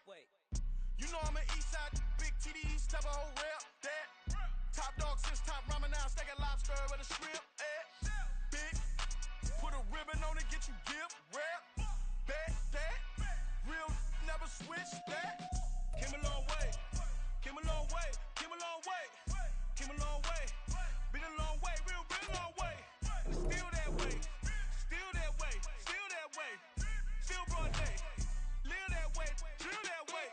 Wait. You know I'm an east side, big TDs, type of whole rep. That. Top dog since top ramen now, steak and lobster with a shrimp. Big. Put a ribbon on it, get you gift. Rep. Bet that. Real never switch that. Came a long way. Came a long way. Came a long way. Came a long way. Been a long way. Real long way. And it's still that way. Still that way. Still that way. Still broad day. Live that way. Drill that way.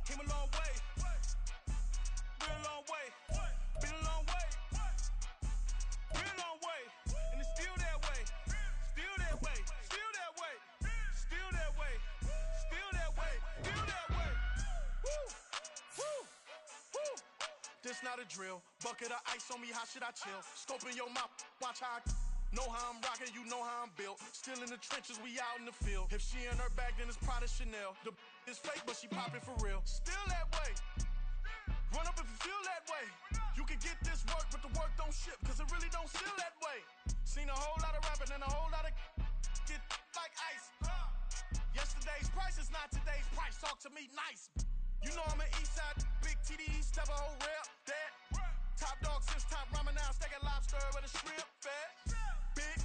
Came a long way. Real long way. Been a long way. Real long way. And it's still that way. Still that way. Still that way. Still that way. Still that way. Still that way. Woo. Woo. Woo. This not a drill. Bucket of ice on me, how should I chill? Scoping your mouth, watch how I know how I'm rocking, you know how I'm built. Still in the trenches, we out in the field. If she in her bag, then it's Prada Chanel. The is fake, but she poppin' for real. Still that way. Run up if you feel that way. You can get this work, but the work don't ship, cause it really don't feel that way. Seen a whole lot of rapping and a whole lot of get like ice. Yesterday's price is not today's price. Talk to me nice. You know I'm an east side, big TDs, type of whole rep. That. Top dog since top ramen now, steak and lobster with a shrimp. Fat. Big.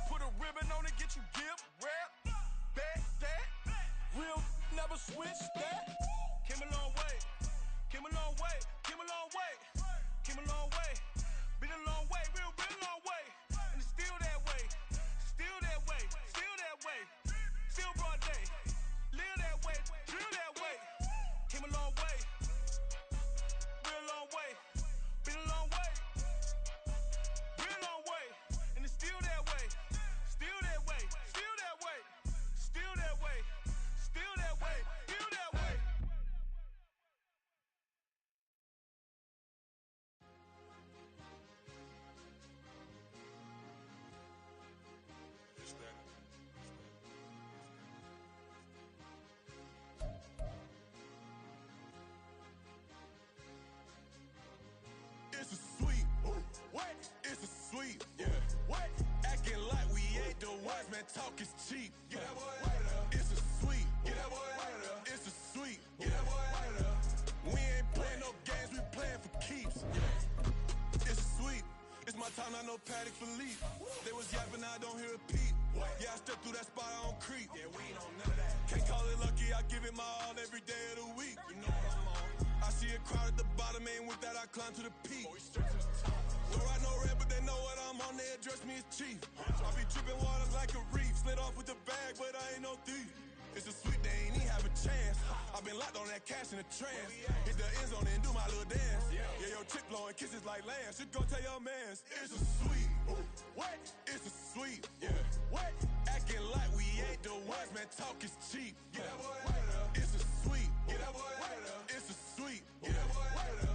Put a ribbon on it, get you gift. Rep. Bet that. Real never switch that. Came a long way. Came a long way. Came a long way. Came a long way. Been a long way. Real long way. And it's still that way. Still that way. Still that way. Still broad day. Live that way. Drill that way. Came a long way. Real long way. Been a long way. Real long way. And it's still that way. Still that way. Still that way. Still that way. Still that way. Still that way. It's a sweet. What? It's a sweet. Yeah. What? Acting like we ain't the ones, man. Talk is cheap. Get that boy out of there. It's a sweet. Get that boy out of there. It's a sweet. Get that boy out of there. We ain't playing no games, we playing for keeps. Yeah. It's sweet. It's my time, I know Patek Philippe. They was yapping, I don't hear a peep. Yeah, I step through that spot, I don't creep. Yeah, we ain't on none of that. Can't call it lucky, I give it my all every day of the week. You know what I'm on. I see a crowd at the bottom, ain't with that, I climb to the peak. Don't ride no red, but they know what I'm on, they address me as chief. I be dripping water like a reef, slid off with the bag, but I ain't no thief. It's a sweet, they ain't even have a chance. I been locked on that cash in a trance. Hit the end zone and do my little dance. Yeah, your chick blowing kisses like lambs. You go tell your mans. It's a sweet. What? It's a sweet. Yeah. What? Acting like we ain't the ones, man. Talk is cheap. Get that boy out of there. It's a sweet. Get that boy out of there. It's a sweet. Get that boy out of there.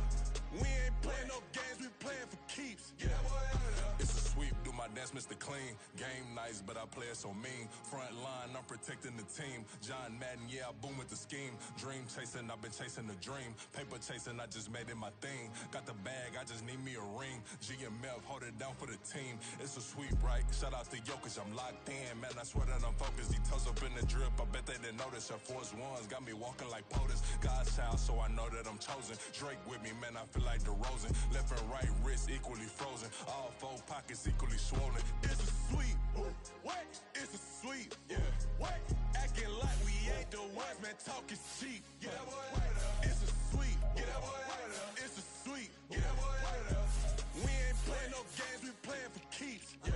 We ain't playing no games, we playing for keeps. Get that boy out of there. It's a sweep, do my dance, Mr. Clean. Game nice, but I play it so mean. Front line, I'm protecting the team. John Madden, yeah, I boom with the scheme. Dream chasing, I've been chasing the dream. Paper chasing, I just made it my thing. Got the bag, I just need me a ring. GMF, hold it down for the team. It's a sweep, right? Shout out to Jokic, I'm locked in. Man, I swear that I'm focused. He toes up in the drip, I bet they didn't notice. Your force ones got me walking like POTUS. God's child, so I know that I'm chosen. Drake with me, man, I feel like DeRozan. Left and right wrist equally frozen. All four pockets equally swollen. It's a sweet. What? It's a sweet. Yeah. What? Acting like we ain't the ones, man. Talk is cheap. Get that boy out of there. It's a sweet. Get that boy out of there. It's a sweet. Get that boy out of there. We ain't playing no games, we playing for keeps. Yeah.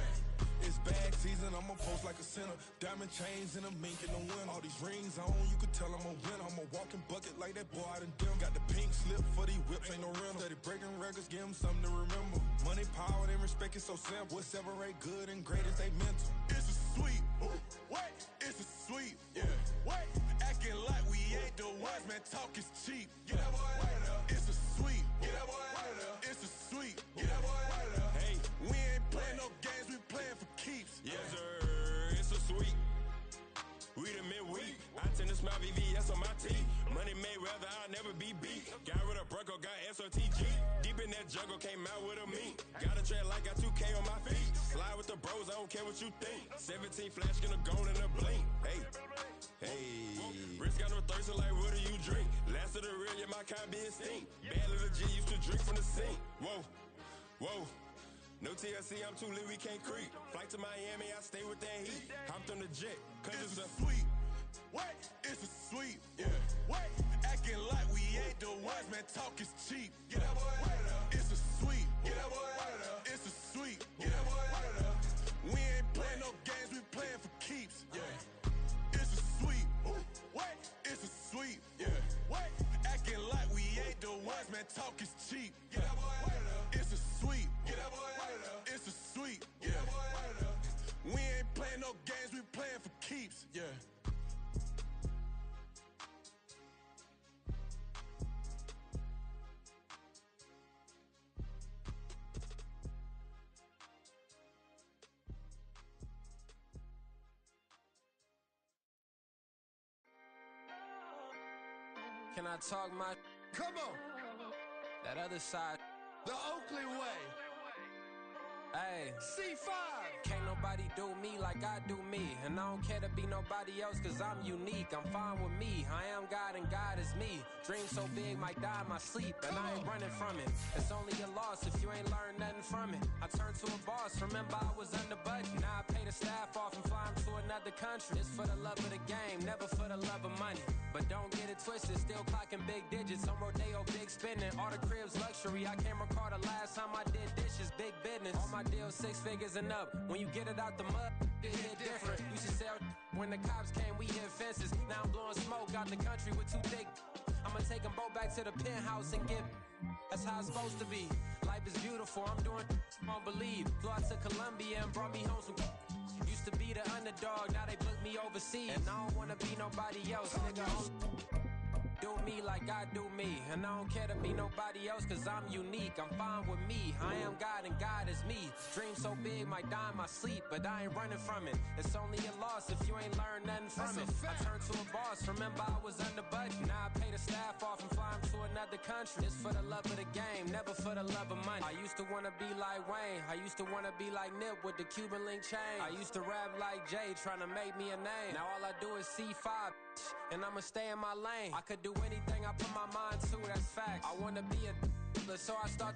It's bag season, I'ma post like a sinner. Diamond chains and a mink in the wind. All these rings on, you can tell I'm a winner. I'm a walking bucket like that boy out in dim. Got the pink slip for these whips, ain't no rental. Steady breaking records, give them something to remember. Money, power, and respect is so simple. What separate good and great is they mental. It's a sweet. What? It's a sweet. Yeah. What? Acting like we ain't the ones, man. Talk is cheap. Get that boy out of there. It's a sweet. Get that boy out of there. it's a sweep. Get that boy out of there. Hey, we ain't playing no games, we playing for keeps. Yes, sir, it's a sweep. We the midweek. I tend to smile VVS on my teeth. Money made rather I'll never be beat. Got rid of Bronco, got SOTG. Deep in that jungle, came out with a meat. Got a trail like got 2K on my feet. Slide with the bros, I don't care what you think. 17 flash gonna go in a blink. Hey, hey. Wrist got no thirst, like what do you drink? Last of the real, yeah, my kind be extinct. Bad little G used to drink from the sink. Whoa, whoa. No TLC, I'm too lit, we can't creep. Flight to Miami, I stay with that heat. Hopped on the jet, cause it's a sweep. What? It's a sweep. Yeah. What? Acting like we ain't the ones, man. Talk is cheap. Get that boy out of there. It's a sweep. Get that boy out of there. It's a sweep. Get that boy out of there. We ain't playing no games, we playing for keeps. Yeah. It's a sweep. Ooh. What? It's a sweep. Yeah. What? Acting like we ain't the ones, man. Talk is cheap. Get that boy out of there. It's a sweep. Get that boy out of there. It's a sweep. Get that boy out of there. We ain't playing no games, we playing for keeps. Yeah. Can I talk my? Come on. That other side. The Oakley way. Hey. C5. Can't nobody do me like I do me. And I don't care to be nobody else cause I'm unique. I'm fine with me. I am God and God is me. Dream so big might die in my sleep. And I ain't running from it. It's only a loss if you ain't learned nothing from it. I turned to a boss. Remember I was under budget. Now I pay the staff off and fly them to another country. It's for the love of the game, never for the love of money. But don't get it twisted, still clocking big digits. On Rodeo, big spending. All the cribs luxury. I can't recall the last time I did dishes, big business. All my deals 6 figures and up. When you get it out the mud, it hit different. Used to sell when the cops came, we hit fences. Now I'm blowing smoke out the country with 2 thick. I'ma take them both back to the penthouse and get. That's how it's supposed to be. Life is beautiful, I'm doing won't believe. Flew out to Colombia and brought me home some. Used to be the underdog, now they book me overseas. And I don't wanna be nobody else, nigga. Do me like I do me. And I don't care to be nobody else cause I'm unique. I'm fine with me. I am God and God is me. Dream so big might die in my sleep, but I ain't running from it. It's only a loss if you ain't learned nothing from it. I turned to a boss, remember I was under budget. Now I pay the staff off and fly them to another country. It's for the love of the game, never for the love of money. I used to wanna be like Wayne. I used to wanna be like Nip with the Cuban link chain. I used to rap like Jay, trying to make me a name. Now all I do is C5, and I'ma stay in my lane. I could do anything I put my mind to, that's facts. I wanna be a so I start.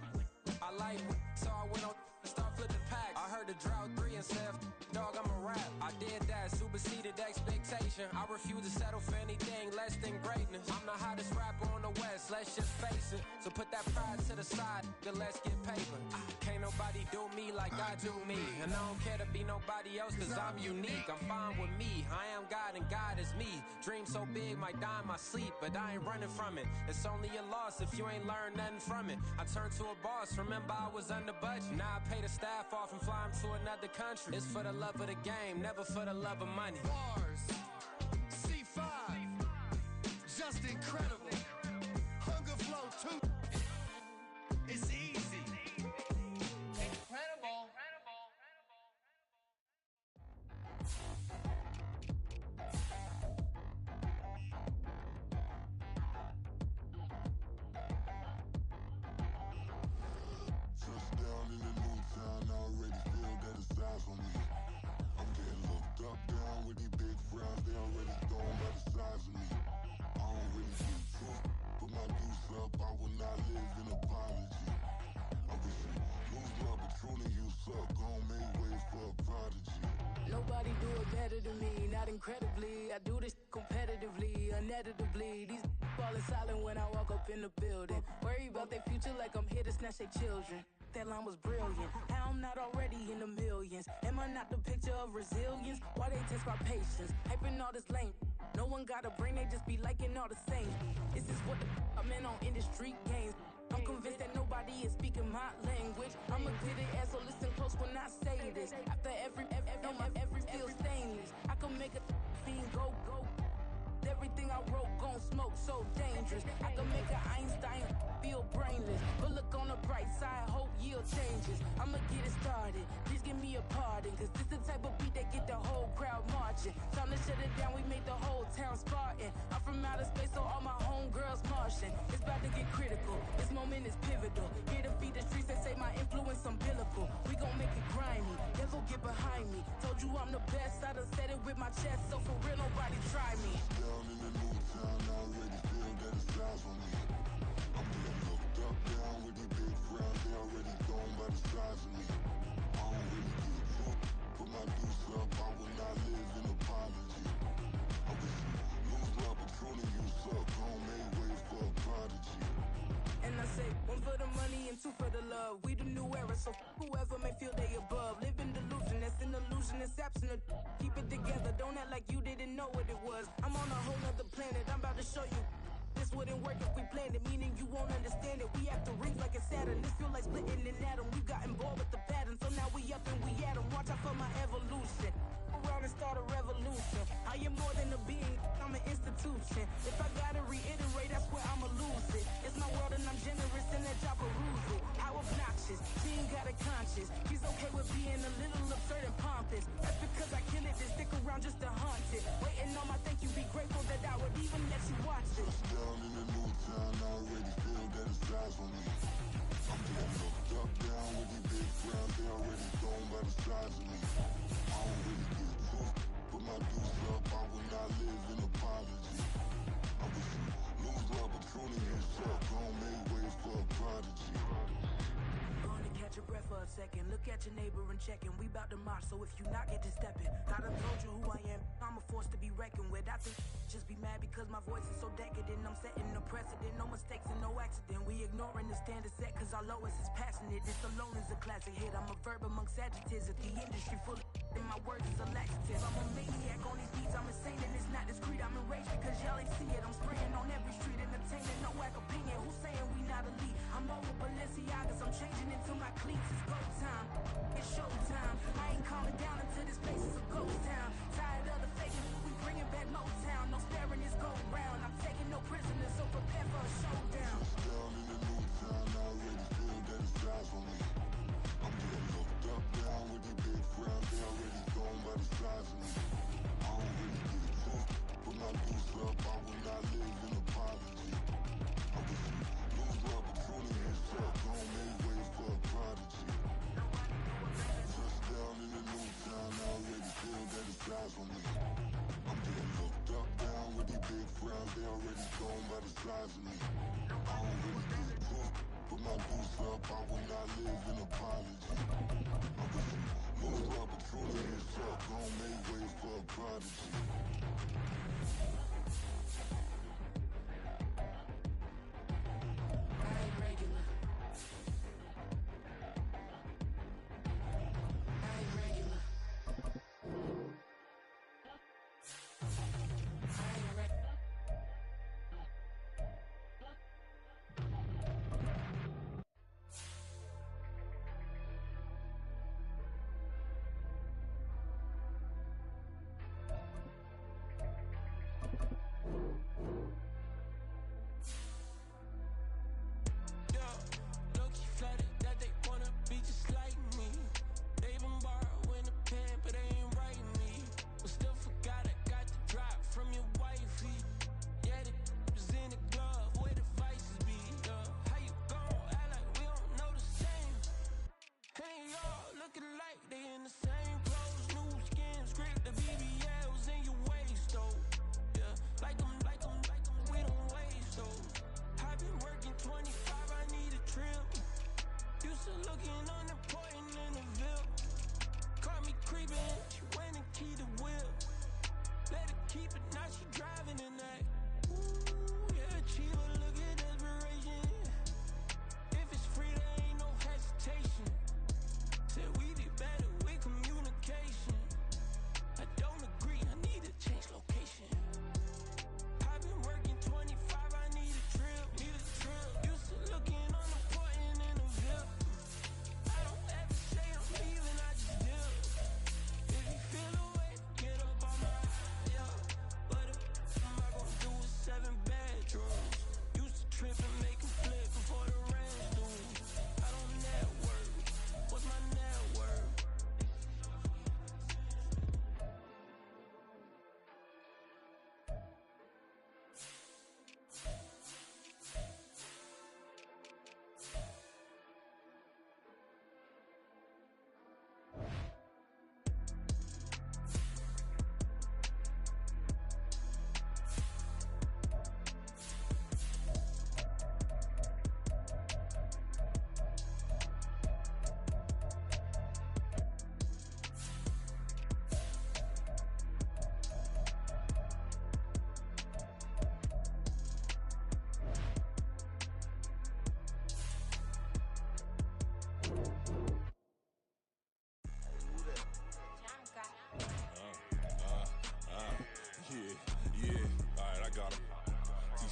I like so I went on start flipping packs. I heard the drought 3 and said, dog, I'm a rap. I did that, superseded expectation. I refuse to settle for anything less than greatness. I'm the hottest rapper on the West, let's just face it. So put that pride to the side, then let's get paper. Can't nobody do me like I do me. And I don't care to be nobody else cause I'm unique. I'm fine with me, I am God and God is me. Dream so big might die in my sleep, but I ain't running from it. It's only a loss if you ain't learned nothing from it. I turned to a boss, remember I was under budget. Now I pay the staff off and fly them to another country. It's for the love of the game, never for the love of money. Bars, C5, just incredible. Hunger Flow 2, it's easy. Incredible. Touchdown in the new town, I already feel that it's eyes on me. I'm getting looked up, down with these big frowns, they already thrown by the size of me. I don't really do truth, put my deuce up, I will not live in apology. I wish you lose love, but truly you suck, gon' make way for a prodigy. Nobody do it better than me, not incredibly. I do this competitively, uneditably. These falling silent when I walk up in the building. Worry about their future like I'm here to snatch their children. That line was brilliant. How I'm not already in the millions? Am I not the picture of resilience? Why they test my patience? Hyping all this lame. No one got a brain, they just be liking all the same. This is what the I'm in on industry games. I'm convinced that nobody is speaking my language. I'ma get it as so listen close when I say this. After every feel stainless. I can make a fiend go. Everything I wrote gon' smoke so dangerous. I can make an Einstein feel brainless. But look on the bright side. Cause this the type of beat that get the whole crowd marching. Time to shut it down, we made the whole town Spartan. I'm from outer space, so all my homegirls Martian. It's about to get critical, this moment is pivotal. Here to feed the streets, they say my influence umbilical. We gon' make it grimy, devil get behind me. Told you I'm the best, I done said it with my chest. So for real, nobody try me. Down in the new town, I already feel that it's eyes on me. I'm getting looked up, down with these big frowns. They already gone by the size of me. I don't really give a fuck. Put my deuce up, I will not live in apology. I wish you lose the opportunity, you suck. Home made way for a prodigy. And I say, one for the money and two for the love. We the new era, so whoever may feel they above. Live in delusion, that's an illusion, it's absent. Keep it together, don't act like you didn't know what it was. I'm on a whole nother planet, I'm about to show you. This wouldn't work if we planned it, meaning you won't understand it. We have to rings like a Saturn, this feel like splitting an atom. We got involved with the pattern, so now we up and we at 'em. Watch out for my evolution. Around and start a revolution. I am more than a being, I'm an institution. If I gotta reiterate, that's where I'ma lose it. It's my world and I'm generous in that job perusal. How obnoxious, she ain't got a conscience. He's okay with being a little absurd and pompous. That's because I kill it and stick around just to haunt it. Waiting on my thank you, be grateful that I would even let you watch it. Down in the new town, I already feel that it's eyes on me. I'm getting looked up, down with these big frowns. They already gone by the size of me. I don't really give a fuck. Put my deuce up, I will not live in apology. I wish you lose the opportunity, you suck. Home made way for a prodigy. Gonna catch your breath for a second. Look at your neighbor and check him. We bout to march, so if you not, get to stepping. I done told you who I am. I'm a force to be reckoned with. I think just be mad because my voice is so decadent. I'm setting a precedent. No mistakes and no accident. We ignoring the standard set because our lowest is passionate. This alone is a classic hit. I'm a verb amongst adjectives. If the industry full of and my words is a laxative. I'm a maniac on these beats. I'm insane and it's not discreet. I'm enraged because y'all ain't see it. I'm spraying on every street, entertaining no whack opinion. Who's saying we not elite? I'm over Balenciagas. I'm changing into my cleats. It's go time. It's show time. I ain't calming down until this place is a ghost town. Tired of the faking. We bringing back Motown. No sparing this go round. I'm taking no prisoners, so prepare for a showdown. Down in the new town, I already feel that it's eyes on me. I'm getting looked up, down with these big frowns. They already gone by the size of me. I don't really give a fuck. Put my deuce up, I will not live in apology. I wish you lose the opportunity, you suck. Home made way for a prodigy. Touchdown in the new town, I already feel that it's eyes on me. I'm getting looked up, down with these big frowns. They already gone by the size of me. I don't really give a fuck. Put my deuce up, I will not live in apology. I wish you lose the opportunity, you suck. Home made way for a prodigy.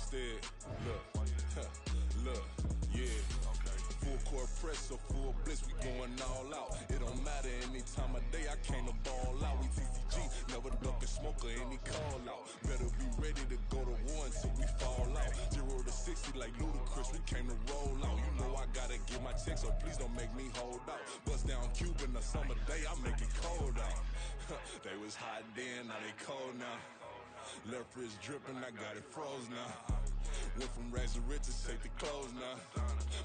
instead. Look, yeah. Full court press or full blitz, we going all out. It don't matter any time of day, I came to ball out. We TCG, never duck a smoke or any call out. Better be ready to go to war until we fall out. 0 to 60 like Ludacris, we came to roll out. You know I gotta get my check, so please don't make me hold out. Bust down Cuban a summer day, I make it cold out. They was hot then, now they cold now. Left wrist dripping, I got it froze now. Went from rags to riches, take the clothes now.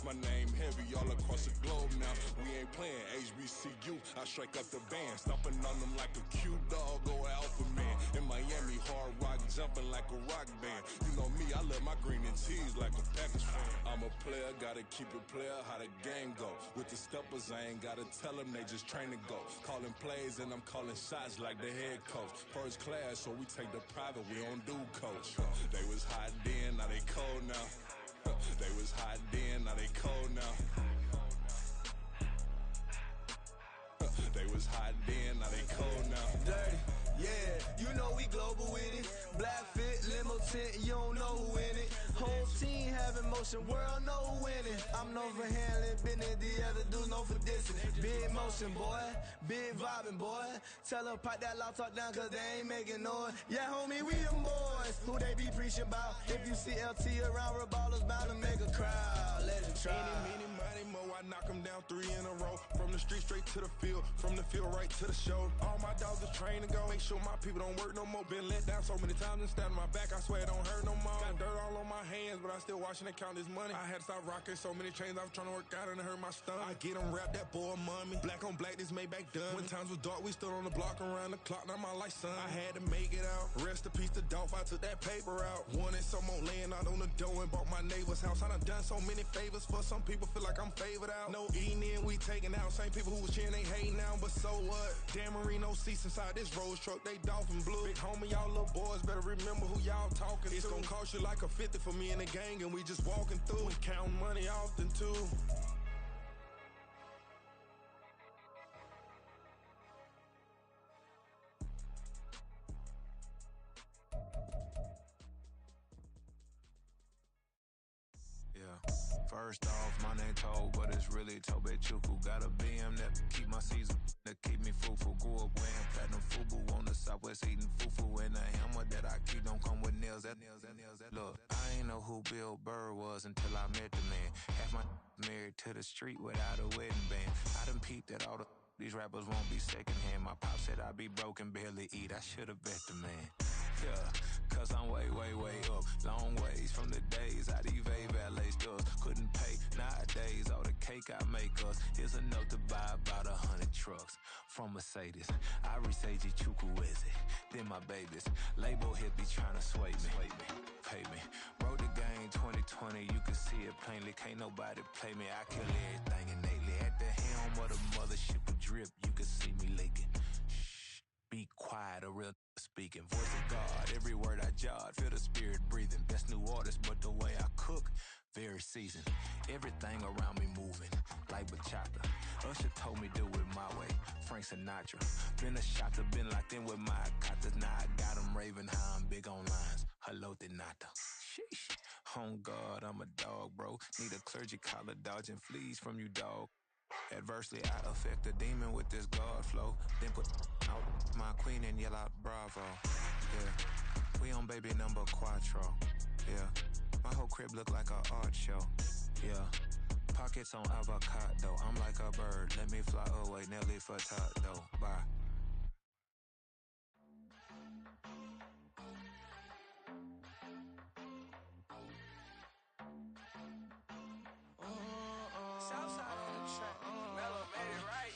My name heavy all across the globe now. We ain't playing HBCU, I strike up the band. Stomping on them like a Q dog or alpha man. In Miami, hard rock jumping like a rock band. You know me, I love my green and cheese like a Packers fan. I'm a player, gotta keep it player, how the game go. With the steppers, I ain't gotta tell them, they just train to go. Calling plays and I'm calling shots like the head coach. First class, so we take the private, we don't do coach. They was hot then, now they cold now. They was hot then, now they cold now. They was hot then, now they cold now. Dirty, yeah, you know we global with it. Black fit, limo tint, you don't know who in it. Whole team having motion, world know who winning. I'm known for handling business, the other dudes known for dissing. Big motion, boy, big vibing, boy. Tell them pipe that loud talk down, cause they ain't making noise. Yeah, homie, we them boys, who they be preaching about. If you see LT around, Reballers bound to make a crowd. Let it try. Any, money, mo, I knock them down 3 in a row. From the street straight to the field, from the field right to the show. All my dogs are trained to go. Make sure my people don't work no more. Been let down so many times and stand on my back, I swear it don't hurt no more. Got dirt all on my hands, but I still watching and count this money. I had to stop rocking so many chains, I was trying to work out and it hurt my stomach. I get them rap, that boy mommy. Black on black, this Maybach done. When times was dark, we stood on the block around the clock, now my life son. I had to make it out. Rest in peace to Dolph, I took that paper out. Wanted some more laying out on the dough and bought my neighbor's house. I done so many favors for some people, feel like I'm favored out. No eating in, we taking out. Same people who was cheering, they hating now, but so what? Dan Marino seats inside this Rolls truck, they dolphin blue. Big homie, y'all little boys better remember who y'all talking to. It's gonna cost you like a 50 for me and the gang, and we just walking through. We counting money often too. First off, my name Tobe, but it's really Tobe Chuku. Got a BM that keep my season, that keep me fufu. Grew up wearing platinum fubu on the Southwest eating fufu. And the hammer that I keep don't come with nails. Look, I ain't know who Bill Burr was until I met the man. Half my married to the street without a wedding band. I done peeped at all these rappers won't be secondhand. My pop said I'd be broken, barely eat. I should've bet the man. Yeah, cause I'm way up. Long ways from the days I evade valet stores. Couldn't pay nowadays, all the cake I make us. Here's a note to buy about 100 trucks from Mercedes. I resage Chukwueze, then my babies. Label hit be trying to sway me. Pay me. Wrote the game 2020, you can see it plainly. Can't nobody play me, I kill everything innately. At the helm of the mothership with drip, you can see me leaking. Shh, be quiet, a real speaking. Voice of God, every word I jot, feel the spirit breathing. Best new artist, but the way I cook, very seasoned. Everything around me moving, like bachata. Usher told me do it my way, Frank Sinatra. Been a shotter, been locked in with my katas. Now I got them raving how I'm big on lines. Hello, Denata. Sheesh. On God, I'm a dog, bro. Need a clergy collar, dodging fleas from you, dog. Adversely, I affect the demon with this God flow. Then put out my queen and yell out bravo. Yeah, we on baby number quattro. Yeah, my whole crib look like a art show. Yeah, pockets on avocado. I'm like a bird, let me fly away. Nelly Furtado, bye. Southside on the track. Mellow made it right.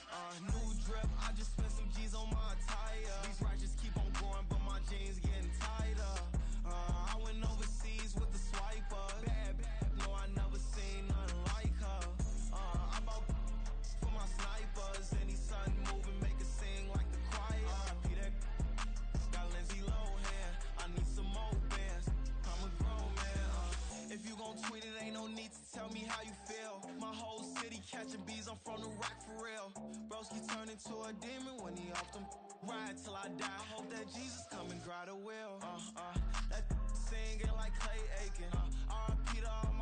New drip, I just spent some G's on my attire. These righteous keep on going, but my jeans getting tighter. I went overseas with the swiper. Bad, no, I never seen nothing like her. I bought for my snipers. Any son moving, make it sing like the choir. Peter got Lindsay Lohan. I need some more bands. I'm a grown man. If you gon' tweet it, ain't no need to tell me how you feel. My whole city catching bees, I'm from the rock for real. Broski turned into a demon when he off them ride till I die. I hope that Jesus come and grab the wheel. That singing like Clay Aiken. R.I.P. to all